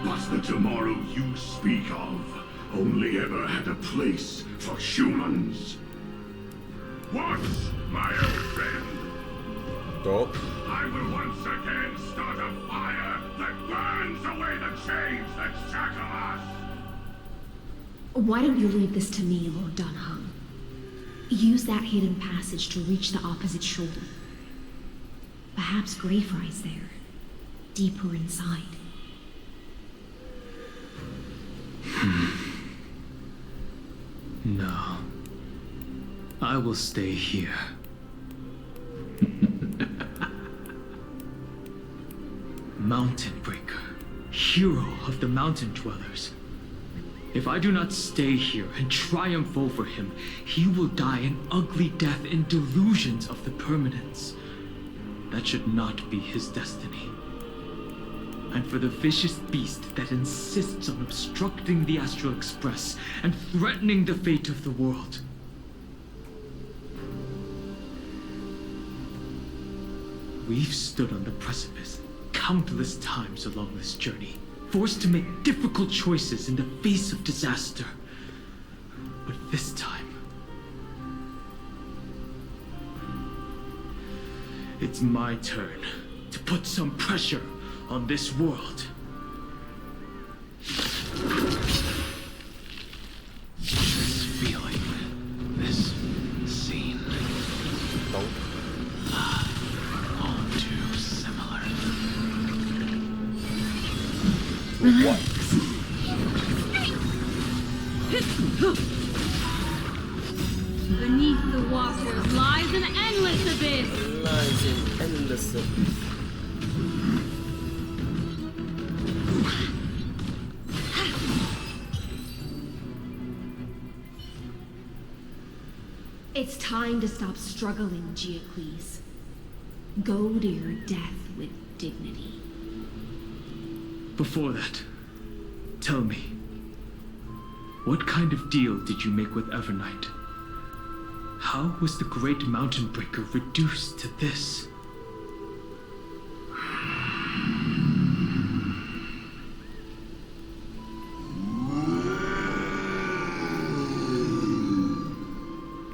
But the tomorrow you speak of only ever had a place for humans. What, my old friend? Dope. I will once again start a fire that burns away the chains that shackle us! Why don't you leave this to me, Lord Dunhung? Use that hidden passage to reach the opposite shoulder. Perhaps Greyfry's there, deeper inside. No. I will stay here. Mountain Breaker, hero of the Mountain Dwellers. If I do not stay here and triumph over him, he will die an ugly death in delusions of the permanence. That should not be his destiny. And for the vicious beast that insists on obstructing the Astral Express and threatening the fate of the world. We've stood on the precipice countless times along this journey, forced to make difficult choices in the face of disaster. But this time, it's my turn to put some pressure on this world. This feeling, this scene, all too similar. What? Beneath the waters lies an endless abyss. Lies in endless abyss. It's time to stop struggling, Geocles. Go to your death with dignity. Before that, tell me, what kind of deal did you make with Evernight? How was the Great Mountain Breaker reduced to this?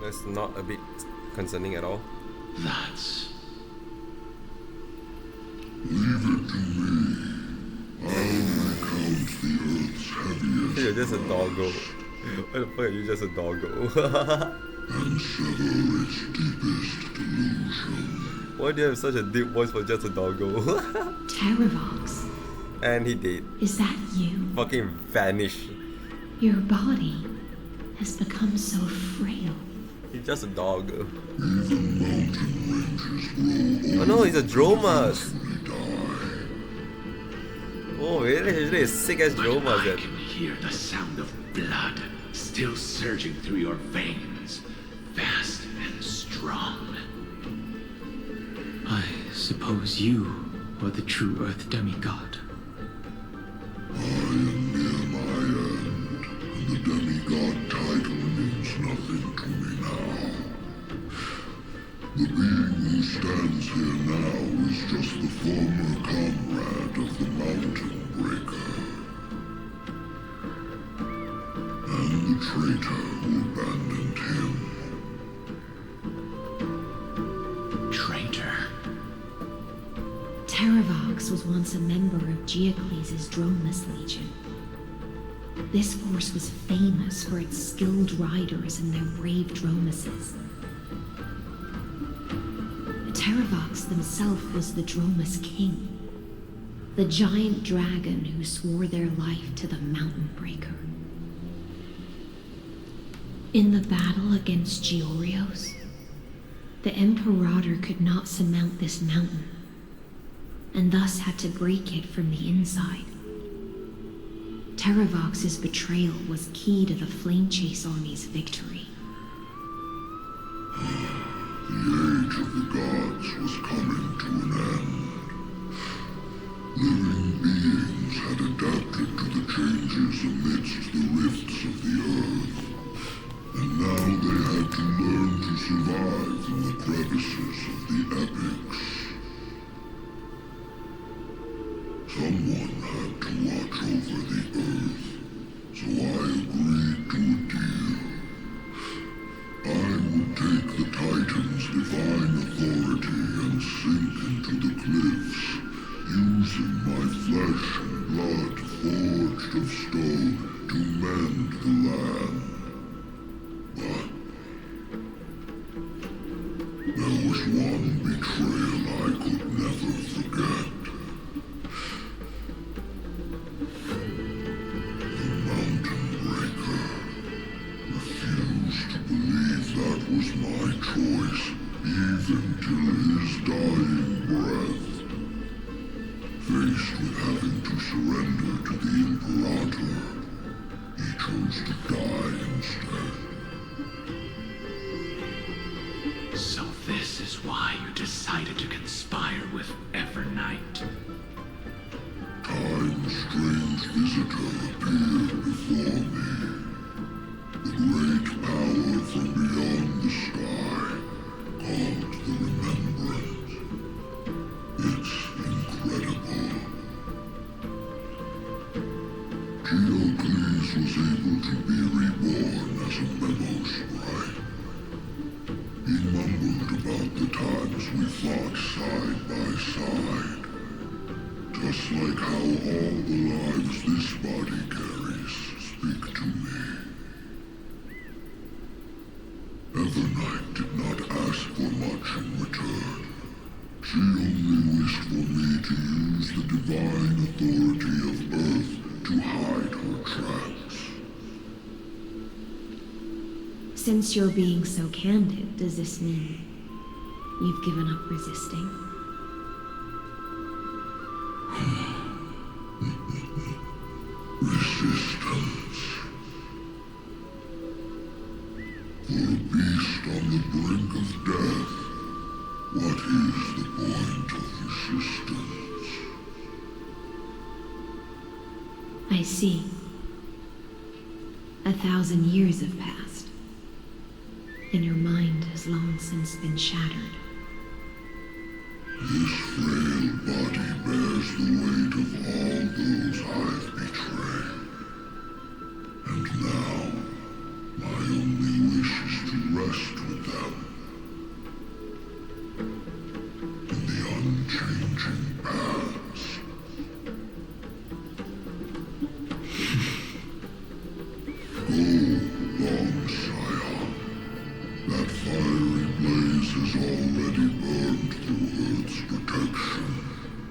That's not a bit concerning at all. That's... Leave it to me. I'll recount the Earth's heaviest You're just a doggo. Why the fuck are you just a doggo? and sever its deepest delusion. Why do you have such a deep voice for just a doggo? Terravox, And he did. is that you? Fucking vanish. Your body has become so frail. He's just a dog. Even mountain ranges grow Oh no, he's a Dromas. eventually die. Oh really? He's really a sick ass But Dromas I then. can hear the sound of blood still surging through your veins, fast and strong. I suppose you are the true Earth demigod. I am near my end, and the demigod title means nothing to me now. The being who stands here now is just the former comrade of the Mountain Breaker. traitor who abandoned him. Traitor? Terravox was once a member of Geocles' Dromus Legion. This force was famous for its skilled riders and their brave Dromuses. Terravox himself was the Dromus King, the giant dragon who swore their life to the Mountain Breaker. In the battle against Georios, the Imperator could not surmount this mountain, and thus had to break it from the inside. Terravox's betrayal was key to the Flame Chase Army's victory. The age of the gods was coming to an end. Living beings had adapted to the changes amidst the rifts of the earth, and now they had to learn to survive in the crevices of the epics. Someone had to watch over the earth, so I agreed to a deal. I would take the Titan's divine authority and sink into the cliffs, using my flesh and blood forged of stone to mend the land. But there was one betrayal I could never forget. The Mountain Breaker refused to believe that was my choice, even till his dying breath. Faced with having to surrender to the Imperator, he chose to die instead. So this is why you decided to conspire with Evernight. Time's strange visitor appeared before me. The great power from beyond the sky, called the Remembrance. It's incredible. Geocles was able to be reborn as a memo sprite. He mumbled about the times we fought side by side. Just like how all the lives this body carries speak to me. Evernight did not ask for much in return. She only wished for me to use the divine authority of Earth to hide her tracks. Since you're being so candid, does this mean you've given up resisting? Resistance. For a beast on the brink of death, what is the point of resistance? I see. 1,000 years have passed, and your mind has long since been shattered. This frail body bears the weight of all those I've betrayed. And now, my only wish is to rest with them. In the unchanging past. Go, long Scion. That fiery blaze has already burned through Earth's protection,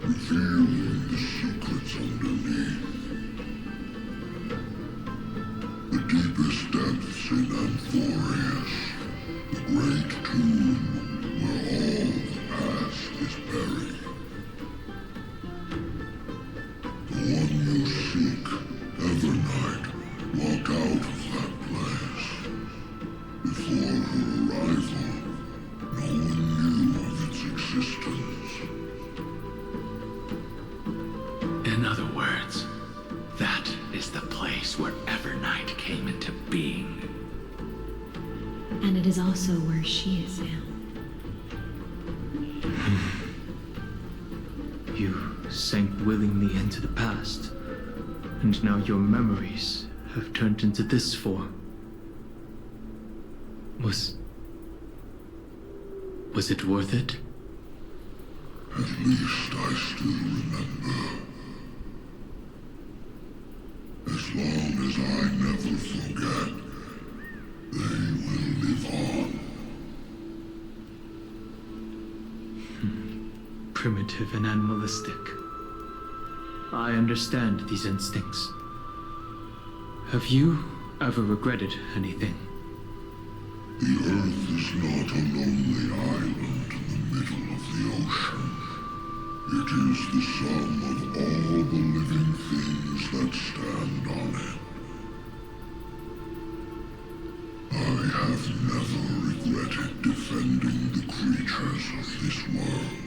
revealing the secrets underneath. The deepest depths in Amphorius, the great tomb where all the past is buried. The one you seek, Evernight, walked out of that place. Before her arrival, no one knew of its existence. In other words, that is the place where Evernight came into being. And it is also where she is now. You sank willingly into the past, and now your memories have turned into this form. Was it worth it? At least I still remember. As long as I never forget, they will live on. Primitive and animalistic. I understand these instincts. Have you ever regretted anything? The Earth is not a lonely island in the middle of the ocean. It is the sum of all the living things that stand on it. I have never regretted defending the creatures of this world.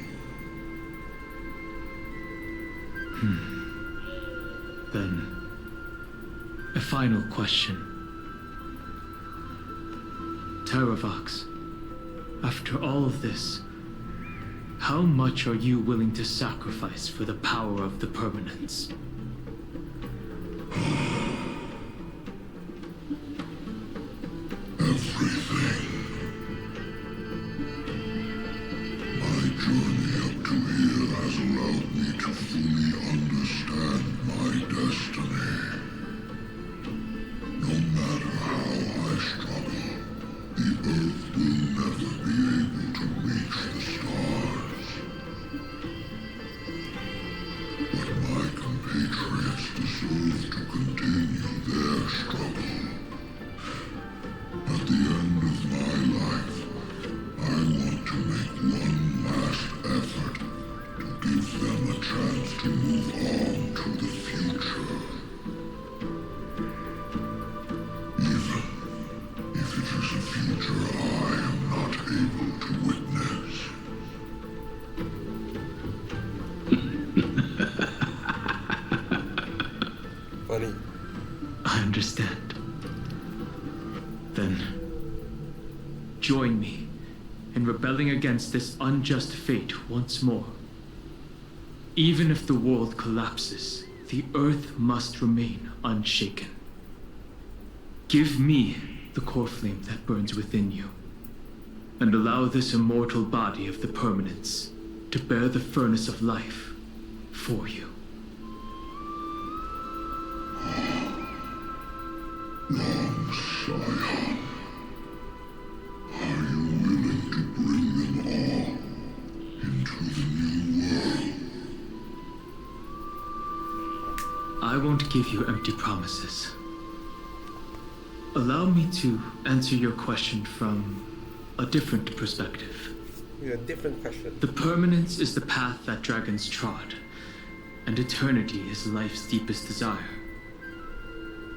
Then, a final question. Terravox, after all of this, how much are you willing to sacrifice for the power of the permanence? Everything. My journey up to here has allowed me to fully understand my destiny. No matter how I struggle, the Earth will never be able to reach the stars. But my compatriots deserve to continue their struggle. At the end of my life, I want to make one last effort to give them a chance to move on to the future. Even if it is a future I am not able to witness. Funny. I understand. Then, join me in rebelling against this unjust fate once more. Even if the world collapses, the Earth must remain unshaken. Give me the core flame that burns within you, and allow this immortal body of the permanence to bear the furnace of life for you. Long Scion, are you willing to bring them all into the new world? I won't give you empty promises. Allow me to answer your question from a different perspective. Yeah, different question. The permanence is the path that dragons trod, and eternity is life's deepest desire.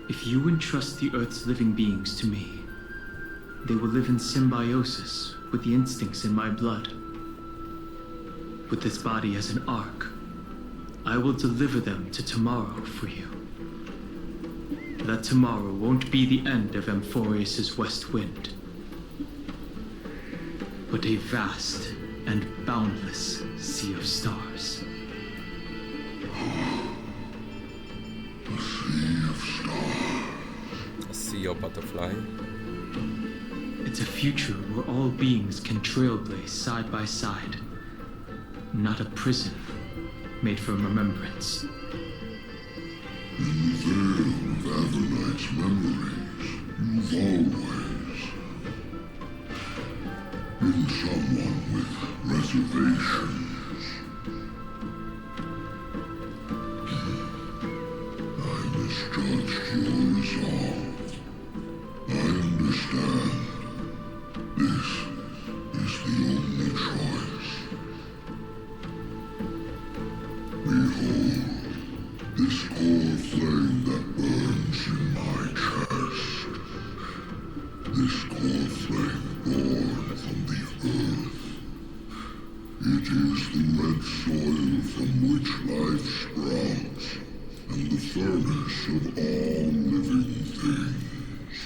If you entrust the Earth's living beings to me, they will live in symbiosis with the instincts in my blood. With this body as an ark, I will deliver them to tomorrow for you. That tomorrow won't be the end of Amphorius' west wind, but a vast and boundless sea of stars. A sea of stars. A sea of butterfly. It's a future where all beings can trailblaze side by side, not a prison made for remembrance. In the veil of Avernight's memories, you've always been someone with reservations. I misjudged your resolve. I understand. This is the only choice. Behold, this core flame that burns in my chest. This core flame born from the earth. It is the red soil from which life sprouts, and the furnace of all living things.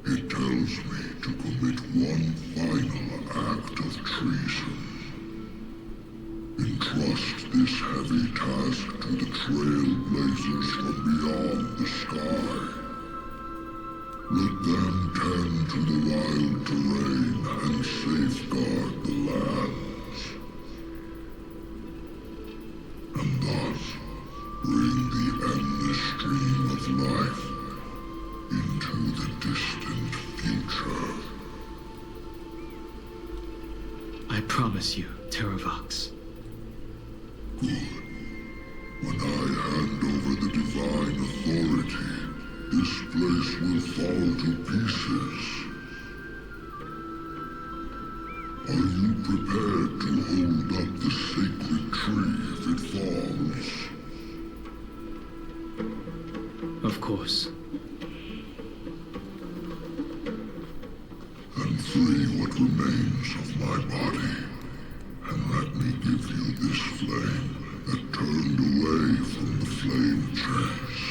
It tells me to commit one final act of treason. Entrust this heavy task to the trailblazers from beyond the sky. Let them tend to the wild terrain and safeguard the lands. And thus bring the endless stream of life into the distant future. I promise you, Terravox. Good. When I hand over the divine authority, this place will fall to pieces. Are you prepared to hold up the sacred tree if it falls? Of course. Then free what remains of my body, and let me give you this flame that turned away from the flame chase.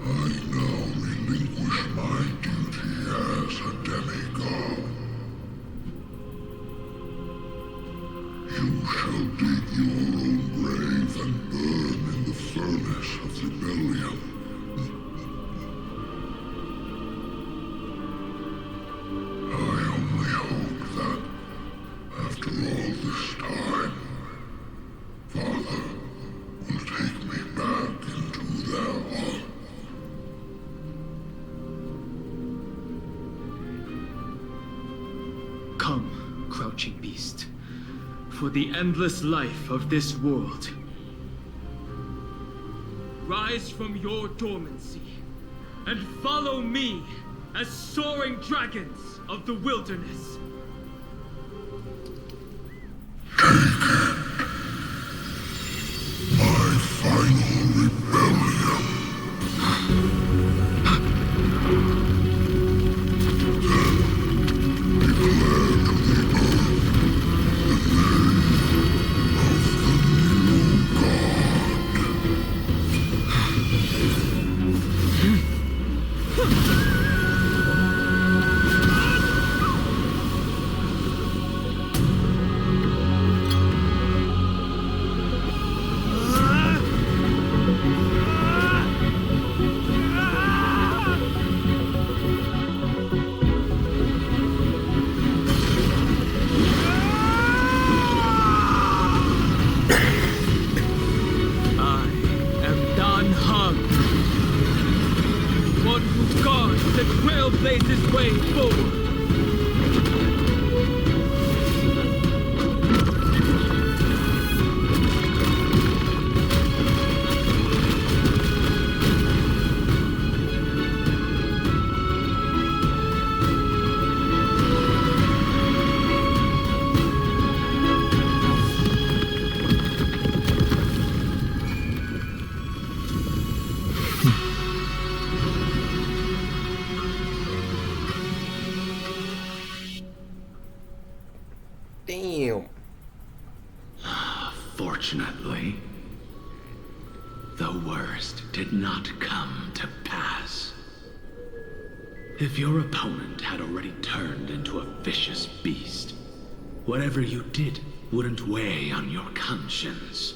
I now relinquish my duty as a demigod. You shall dig your own grave and burn in the furnace of rebellion. I only hope that, after all this time, Father will take me back into their heart. Come, crouching beast, for the endless life of this world. Rise from your dormancy, and follow me as soaring dragons of the wilderness. My final rebellion. Then declare to the earth the name of the new god. I am Dan Hung, one who guards and trailblazes way forward. Damn. Fortunately, the worst did not come to pass. If your opponent had already turned into a vicious beast, whatever you did wouldn't weigh on your conscience.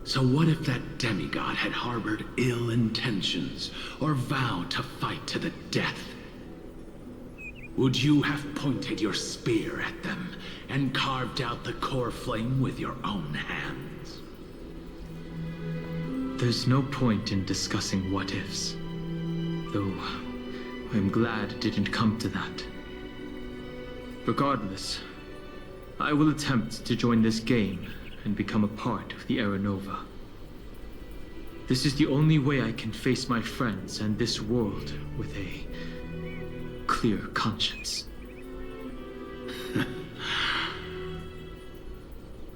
So what if that demigod had harbored ill intentions or vowed to fight to the death? Would you have pointed your spear at them and carved out the core flame with your own hands? There's no point in discussing what-ifs. Though, I'm glad it didn't come to that. Regardless, I will attempt to join this game and become a part of the Era Nova. This is the only way I can face my friends and this world with a clear conscience.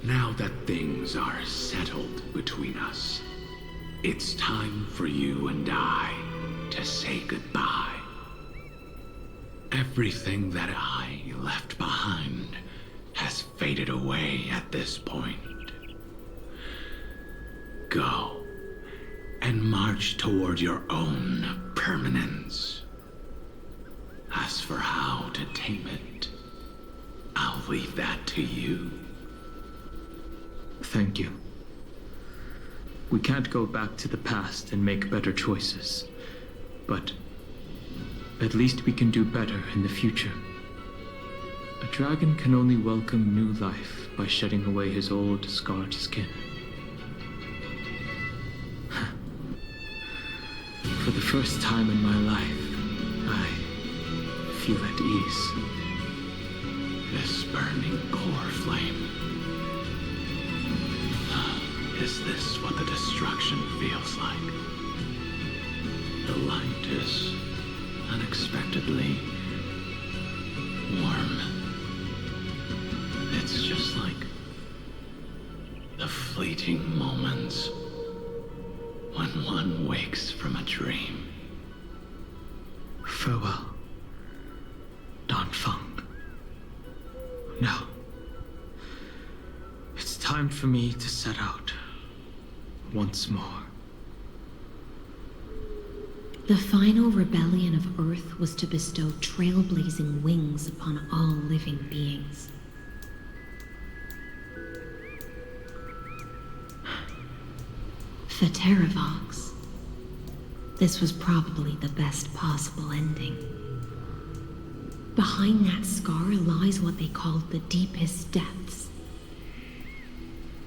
Now that things are settled between us, it's time for you and I to say goodbye. Everything that I left behind has faded away at this point. Go and march toward your own permanence. As for how to tame it, I'll leave that to you. Thank you. We can't go back to the past and make better choices, But at least we can do better in the future. A dragon can only welcome new life by shedding away his old, scarred skin. For the first time in my life, I feel at ease. This burning core flame. Is this what the destruction feels like? The light is unexpectedly warm. It's just like the fleeting moments when one wakes from a dream. Farewell, Don Fung. Now, it's time for me to set out once more. The final rebellion of Earth was to bestow trailblazing wings upon all living beings. Fateravox. This was probably the best possible ending. Behind that scar lies what they called the deepest depths.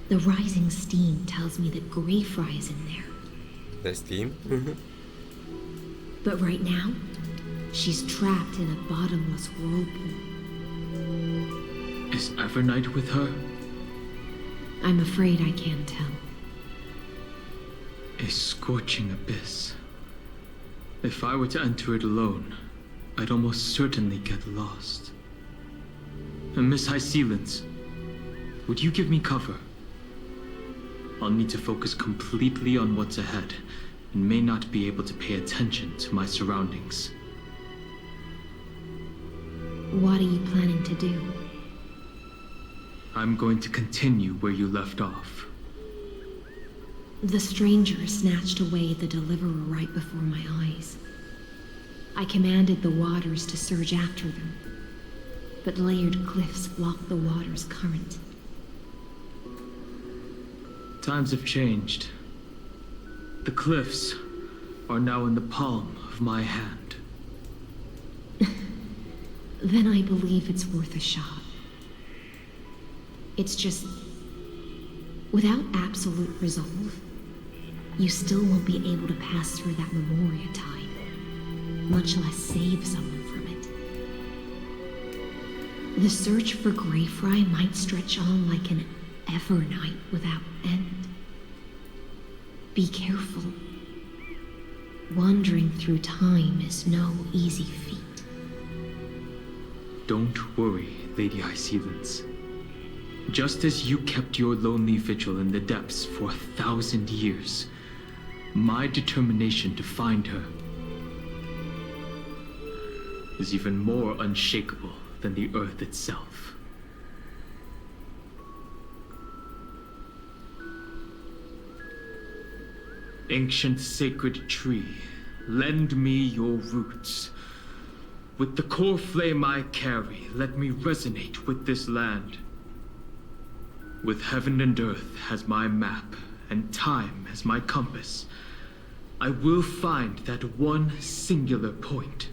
The rising steam tells me that Greyfry is in there. The steam? But right now, she's trapped in a bottomless whirlpool. Is Evernight with her? I'm afraid I can't tell. A scorching abyss. If I were to enter it alone, I'd almost certainly get lost. And Miss High Sealants, would you give me cover? I'll need to focus completely on what's ahead, and may not be able to pay attention to my surroundings. What are you planning to do? I'm going to continue where you left off. The stranger snatched away the deliverer right before my eyes. I commanded the waters to surge after them, but layered cliffs blocked the water's current. Times have changed. The cliffs are now in the palm of my hand. Then I believe it's worth a shot. It's just, without absolute resolve, you still won't be able to pass through that Memoria tide, much less save someone from it. The search for Greyfry might stretch on like an Evernight without end. Be careful. Wandering through time is no easy feat. Don't worry, Lady High Sealants. Just as you kept your lonely vigil in the depths for 1,000 years, my determination to find her is even more unshakable than the earth itself. Ancient sacred tree, lend me your roots. With the core flame I carry, let me resonate with this land. With heaven and earth as my map, and time as my compass, I will find that one singular point.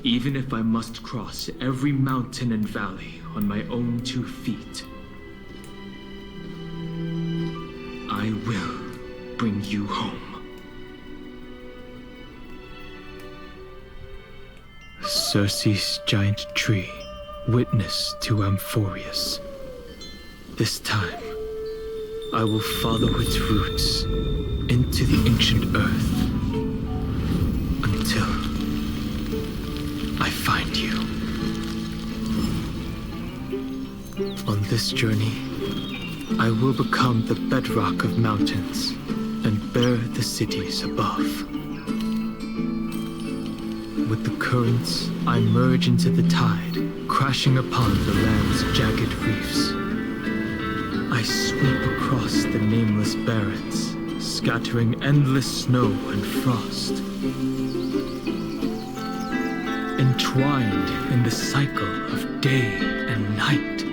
Even if I must cross every mountain and valley on my own 2 feet, I will bring you home. Circe's giant tree, witness to Amphorius. This time, I will follow its roots into the ancient earth until I find you. On this journey, I will become the bedrock of mountains and bear the cities above. With the currents, I merge into the tide, crashing upon the land's jagged reefs. I sweep across the nameless barrens, scattering endless snow and frost. Entwined in the cycle of day and night,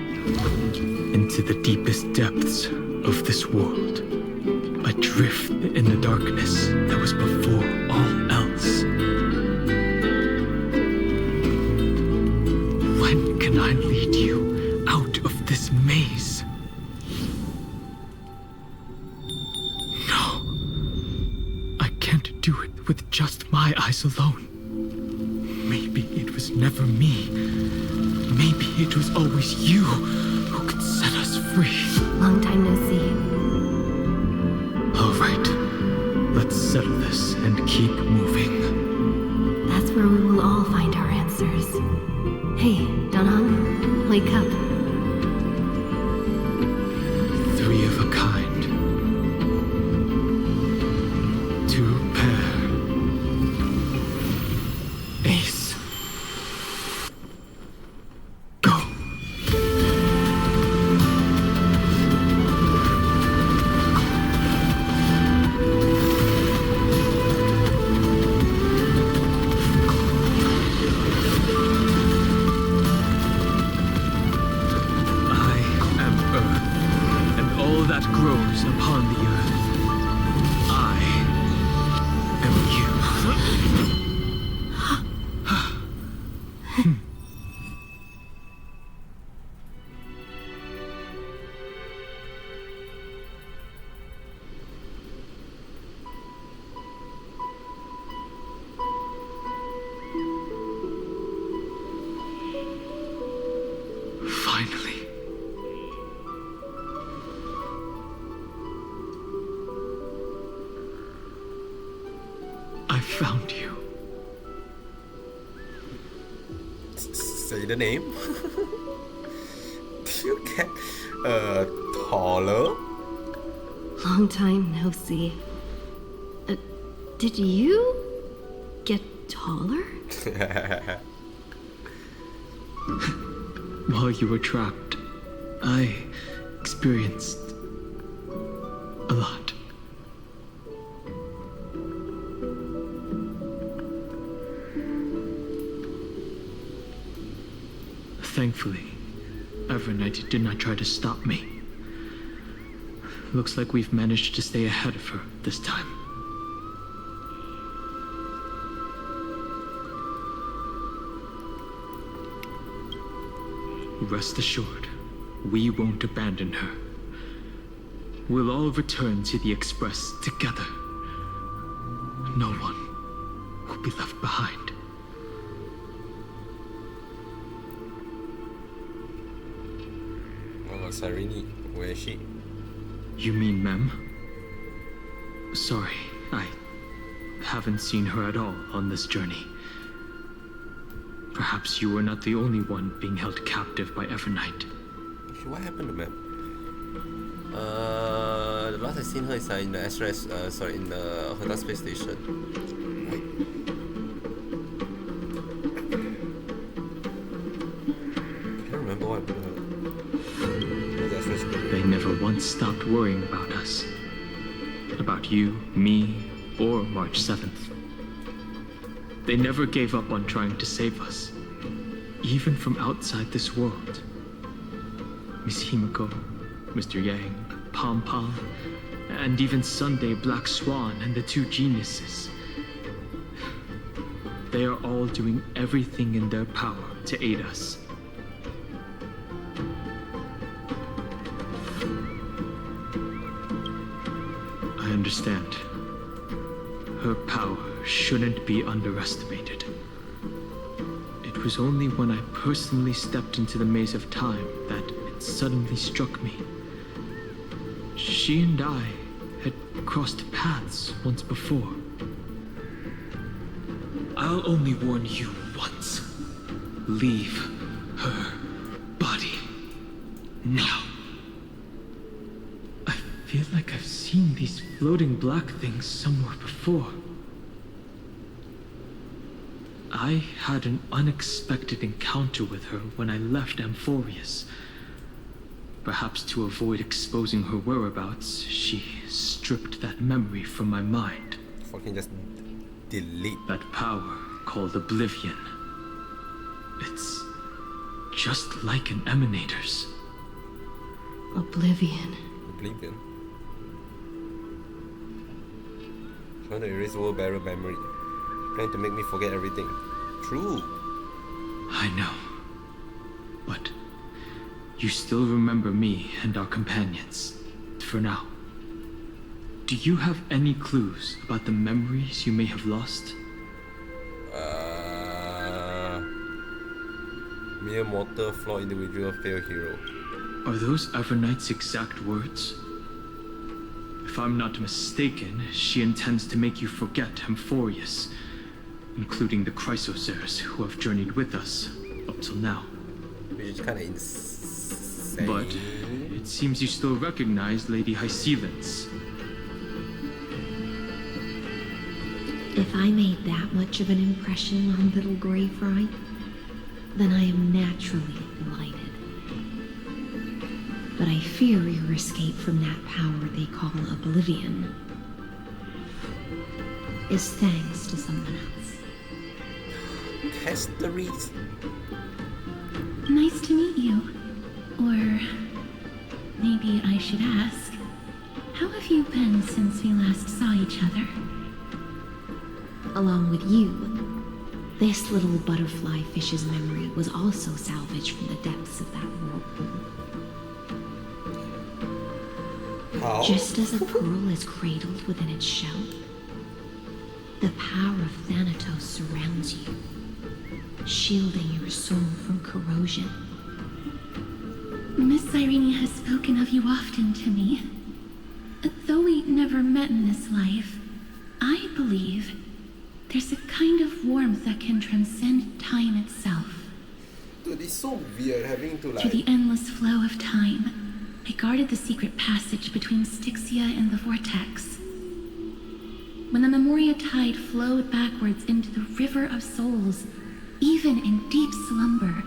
into the deepest depths of this world, I adrift in the darkness that was before all else. When can I lead you out of this maze? No. I can't do it with just my eyes alone. Maybe it was never me. Maybe it was always you who could set us free. Long time no see. All right. Let's settle this and keep moving. That's where we will all find our answers. Hey, Donhong, wake up. Three of a kind. Two pair. Ace. Go. That grows upon the earth. I am you. Finally. I found you. Say the name. Do you get taller? Long time no see. Did you get taller? While you were trapped, I experienced a lot. Thankfully, Evernight did not try to stop me. Looks like we've managed to stay ahead of her this time. Rest assured, we won't abandon her. We'll all return to the Express together. No one will be left behind. Sarini, where is she? You mean Mem? Sorry, I haven't seen her at all on this journey. Perhaps you were not the only one being held captive by Evernight. What happened to Mem? The last I seen her is in the SRS, in the Honda space station. Right? I can't remember what happened to her. They never once stopped worrying about us. About you, me, or March 7th. They never gave up on trying to save us. Even from outside this world. Miss Himiko, Mr. Yang, Pom Pom, and even Sunday Black Swan and the two geniuses. They are all doing everything in their power to aid us. I understand. Her power shouldn't be underestimated. It was only when I personally stepped into the maze of time that it suddenly struck me. She and I had crossed paths once before. I'll only warn you once. Leave her body now. I feel like I've seen these floating black things somewhere before. I had an unexpected encounter with her when I left Amphorius. Perhaps to avoid exposing her whereabouts, she stripped that memory from my mind. Fucking just delete. That power called Oblivion. It's just like an Emanator's. Oblivion. Oblivion. Trying to erase world barrier memory. Trying to make me forget everything. True. I know. But you still remember me and our companions. For now. Do you have any clues about the memories you may have lost? Mere mortal, flawed individual, failed hero. Are those Evernight's exact words? If I'm not mistaken, she intends to make you forget Amphorius, including the Chrysosaurs who have journeyed with us up till now. Which is kind of insane. But it seems you still recognize Lady Hycelens. If I made that much of an impression on little Grey Fry, then I am naturally delighted. But I fear your escape from that power they call Oblivion is thanks to someone else. Histories? Nice to meet you. Or maybe I should ask, how have you been since we last saw each other? Along with you, this little butterfly fish's memory was also salvaged from the depths of that whirlpool. How? Just as a pearl is cradled within its shell, the power of Thanatos surrounds you, shielding your soul from corrosion. Miss Irene has spoken of you often to me. Though we never met in this life, I believe there's a kind of warmth that can transcend time itself. Dude, it's so weird having to Through the endless flow of time, I guarded the secret passage between Styxia and the Vortex. When the Memoria tide flowed backwards into the River of Souls, even in deep slumber,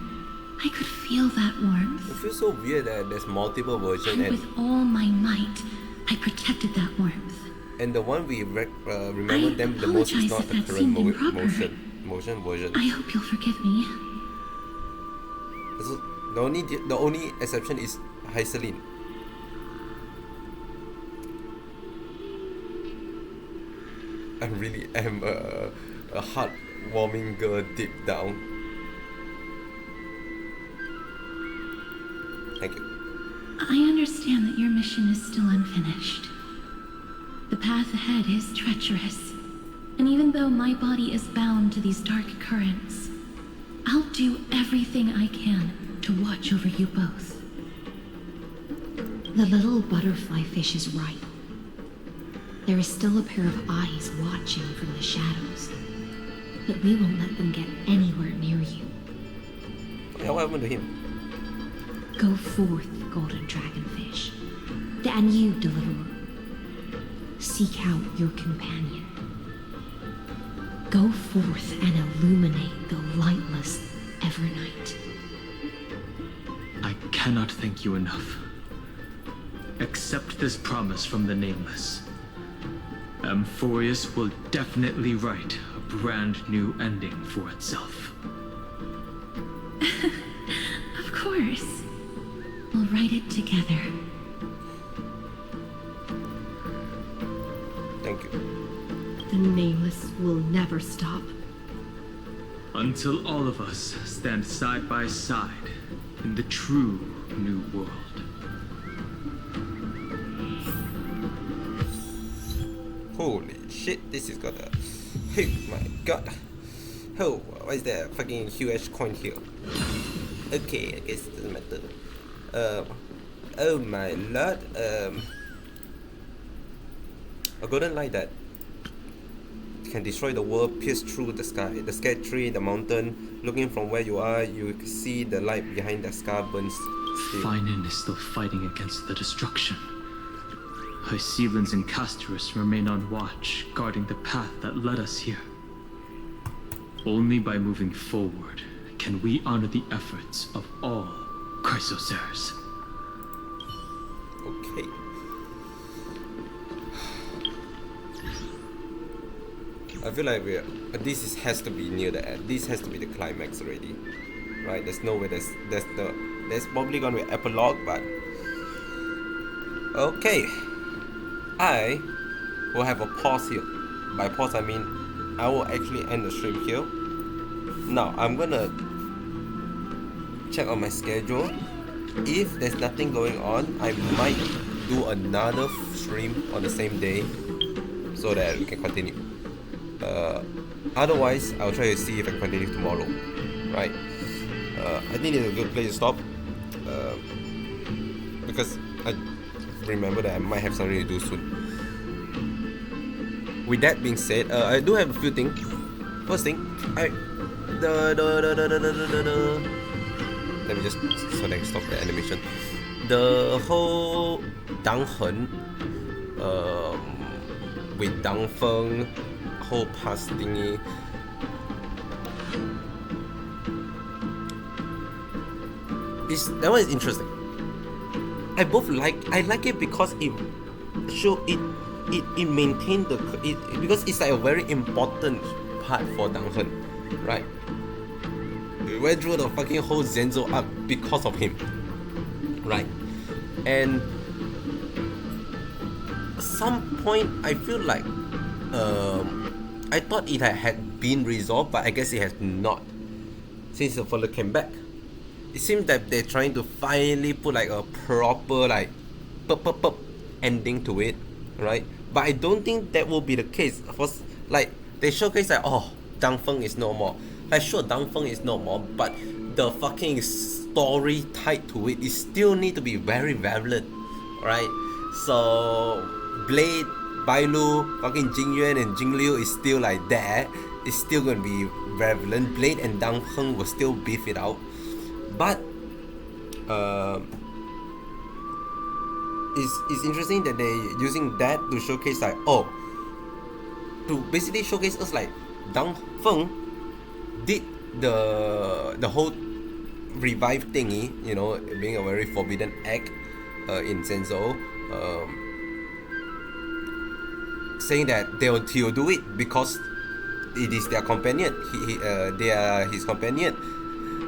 I could feel that warmth. It feels so weird that there's multiple versions, And with all my might, I protected that warmth. and the one we remember them the most is not the that current seemed improper. motion version. I hope you'll forgive me. So the only exception is Hycelene. I really am a heartwarming girl deep down. Thank you. I understand that your mission is still unfinished. The path ahead is treacherous, and even though my body is bound to these dark currents, I'll do everything I can to watch over you both. The little butterfly fish is right. There is still a pair of eyes watching from the shadows, but we won't let them get anywhere near you. Yeah, what happened to him? Go forth, golden dragonfish, and you, deliverer. Seek out your companion. Go forth and illuminate the lightless Evernight. I cannot thank you enough. Accept this promise from the Nameless. Amphorius will definitely write a brand new ending for itself. Of course. We'll write it together. Thank you. The Nameless will never stop. Until all of us stand side by side in the true new world. Holy shit, this is gonna... Oh my god. Oh, why is there a fucking huge coin here? Okay, I guess it doesn't matter. Oh my lord. A golden light that can destroy the world, pierce through the sky. The sky tree, the mountain. Looking from where you are, you can see the light behind the scar burns still. Finan is still fighting against the destruction. Hycelens and Castorus remain on watch, guarding the path that led us here. Only by moving forward can we honor the efforts of all Chrysosaurs. Okay. I feel like has to be near the end. This has to be the climax already, right? There's no way. There's probably gonna be an epilogue, but okay. I will have a pause here. by pause I mean I will actually end the stream here. Now I'm gonna check on my schedule. If there's nothing going on, I might do another stream on the same day so that we can continue. Otherwise, I'll try to see if I can continue tomorrow. Right? I think it's a good place to stop because I remember that I might have something to do soon. With that being said, I do have a few things. First thing, let me just so that I can stop the animation. The whole Danghen, with Dangfeng, whole past thingy. That one is interesting. I like it because it maintained because it's like a very important part for Danghen, right? We went through the fucking whole Zenzo arc because of him, right? And at some point I feel like I thought it had been resolved, but I guess it has not since the fella came back. It seems that they're trying to finally put like a proper like ending to it, right? But I don't think that will be the case. First, like they showcase like, oh, Dangfeng is no more. Like sure, Dangfeng is no more, but the fucking story tied to it is still need to be very relevant, right? So Blade, Bailu, fucking Jingyuan and Jingliu is still like there. It's still gonna be relevant. Blade and Dangfeng will still beef it out. But it's interesting that they're using that to showcase like, oh, to basically showcase us like Dangfeng did the whole revive thingy, you know, being a very forbidden act in Zenzo, saying that he'll do it because it is their companion. They are his companion.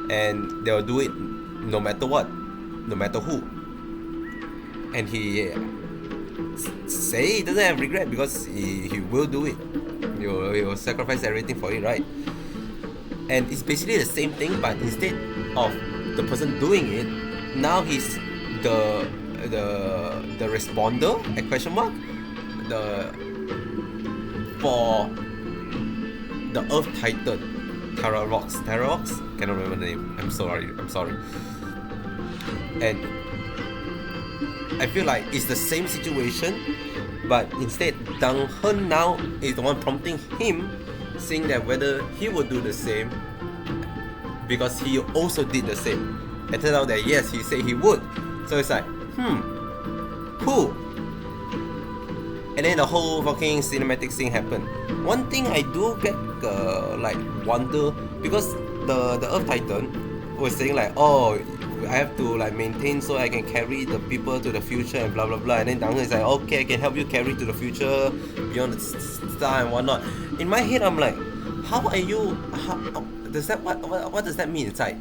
And they'll do it no matter what, no matter who. And he say he doesn't have regret because he will do it. He will sacrifice everything for it, right? And it's basically the same thing, but instead of the person doing it, now he's the responder at question mark for the Earth Titan. Tararox? Cannot remember the name. I'm sorry. And I feel like it's the same situation, but instead Danghen now is the one prompting him, saying that whether he would do the same because he also did the same. It turned out that yes, he said he would. So it's like, who? And then the whole fucking cinematic thing happened. One thing I do get like wonder, because the Earth Titan was saying like, oh, I have to like maintain so I can carry the people to the future and blah blah blah. And then Danghen is like, okay, I can help you carry to the future beyond the star and whatnot. In my head, I'm like, how are you? Does that what does that mean? It's like,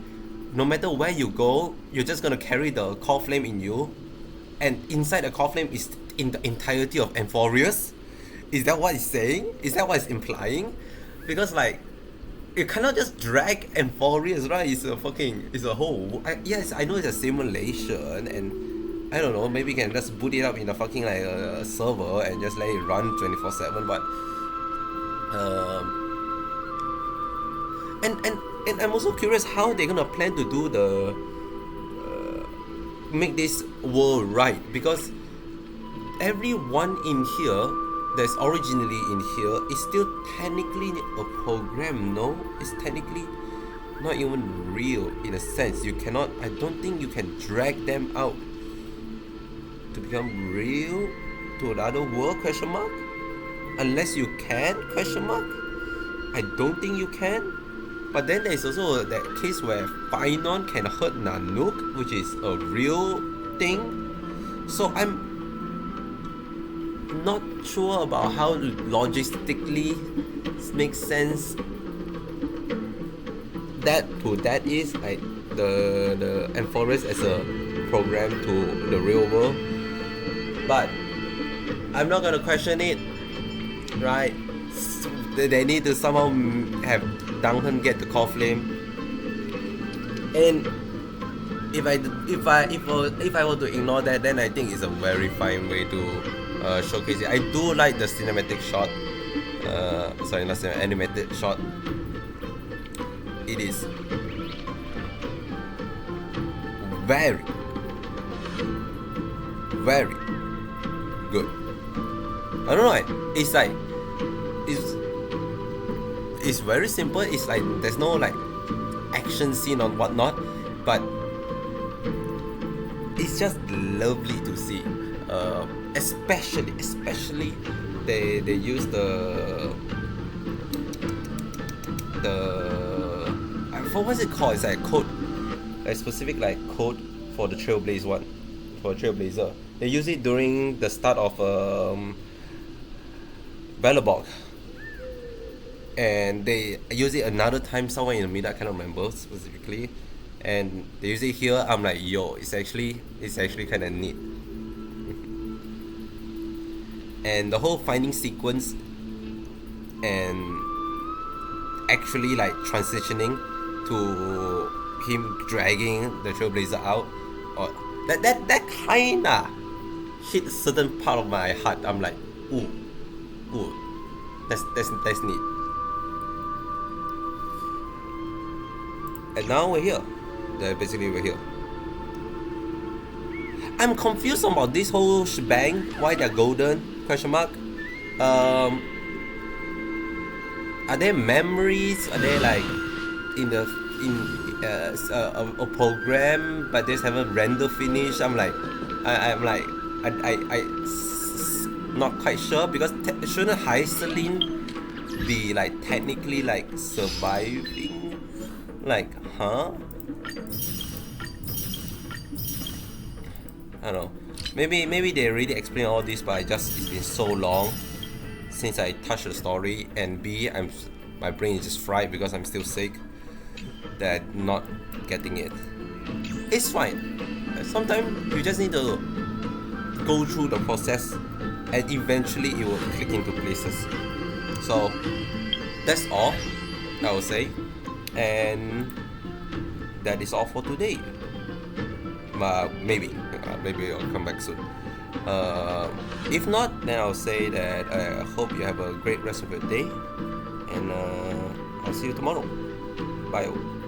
no matter where you go, you're just gonna carry the core flame in you, and inside the core flame is in the entirety of Amphorius. Is that what it's saying? Is that what it's implying? Because like, you cannot just drag Amphorius, right? It's a whole. Yes, I know it's a simulation, and I don't know. Maybe you can just boot it up in a fucking like a server and just let it run 24/7. But and I'm also curious how they're gonna plan to do the make this world right, because everyone in here that's originally in here is still technically a program, no? It's technically not even real in a sense. You cannot, I don't think you can drag them out to become real to another world, question mark? Unless you can, question mark? I don't think you can. But then there's also that case where Phainon can hurt Nanook, which is a real thing. So I'm not sure about how logistically makes sense that is like the Amphorius as a program to the real world. But I'm not gonna question it, right? they need to somehow have Duncan get the core flame. And if I were to ignore that, then I think it's a very fine way to showcase it. I do like the cinematic shot. Sorry, not cinematic, animated shot. It is very good. I don't know. It's like it's very simple. It's like there's no like action scene or whatnot, but it's just lovely to see. Especially they use the I forgot what's it called. It's like a code, a specific like code for the Trailblazer. They use it during the start of Belobog, and they use it another time somewhere in the middle. I cannot remember specifically, and they use it here. I'm like, yo, it's actually kind of neat. And the whole finding sequence and actually like transitioning to him dragging the Trailblazer out, or that kinda hit a certain part of my heart. I'm like, ooh, that's neat. And now we're here. Basically we're here. I'm confused about this whole shebang. Why they're golden? Question mark. Are there memories? Are they like in a program, but they just haven't render finished? I'm like, I'm not quite sure, because shouldn't Hyselin be like technically like surviving? Like, huh? I don't know. Maybe they already explained all this, but it's been so long since I touched the story, and B, my brain is just fried because I'm still sick, that I'm not getting it. It's fine. Sometimes you just need to go through the process, and eventually it will click into places. So that's all I will say, and that is all for today. Maybe I'll come back soon. If not, then I'll say that I hope you have a great rest of your day, and I'll see you tomorrow. Bye.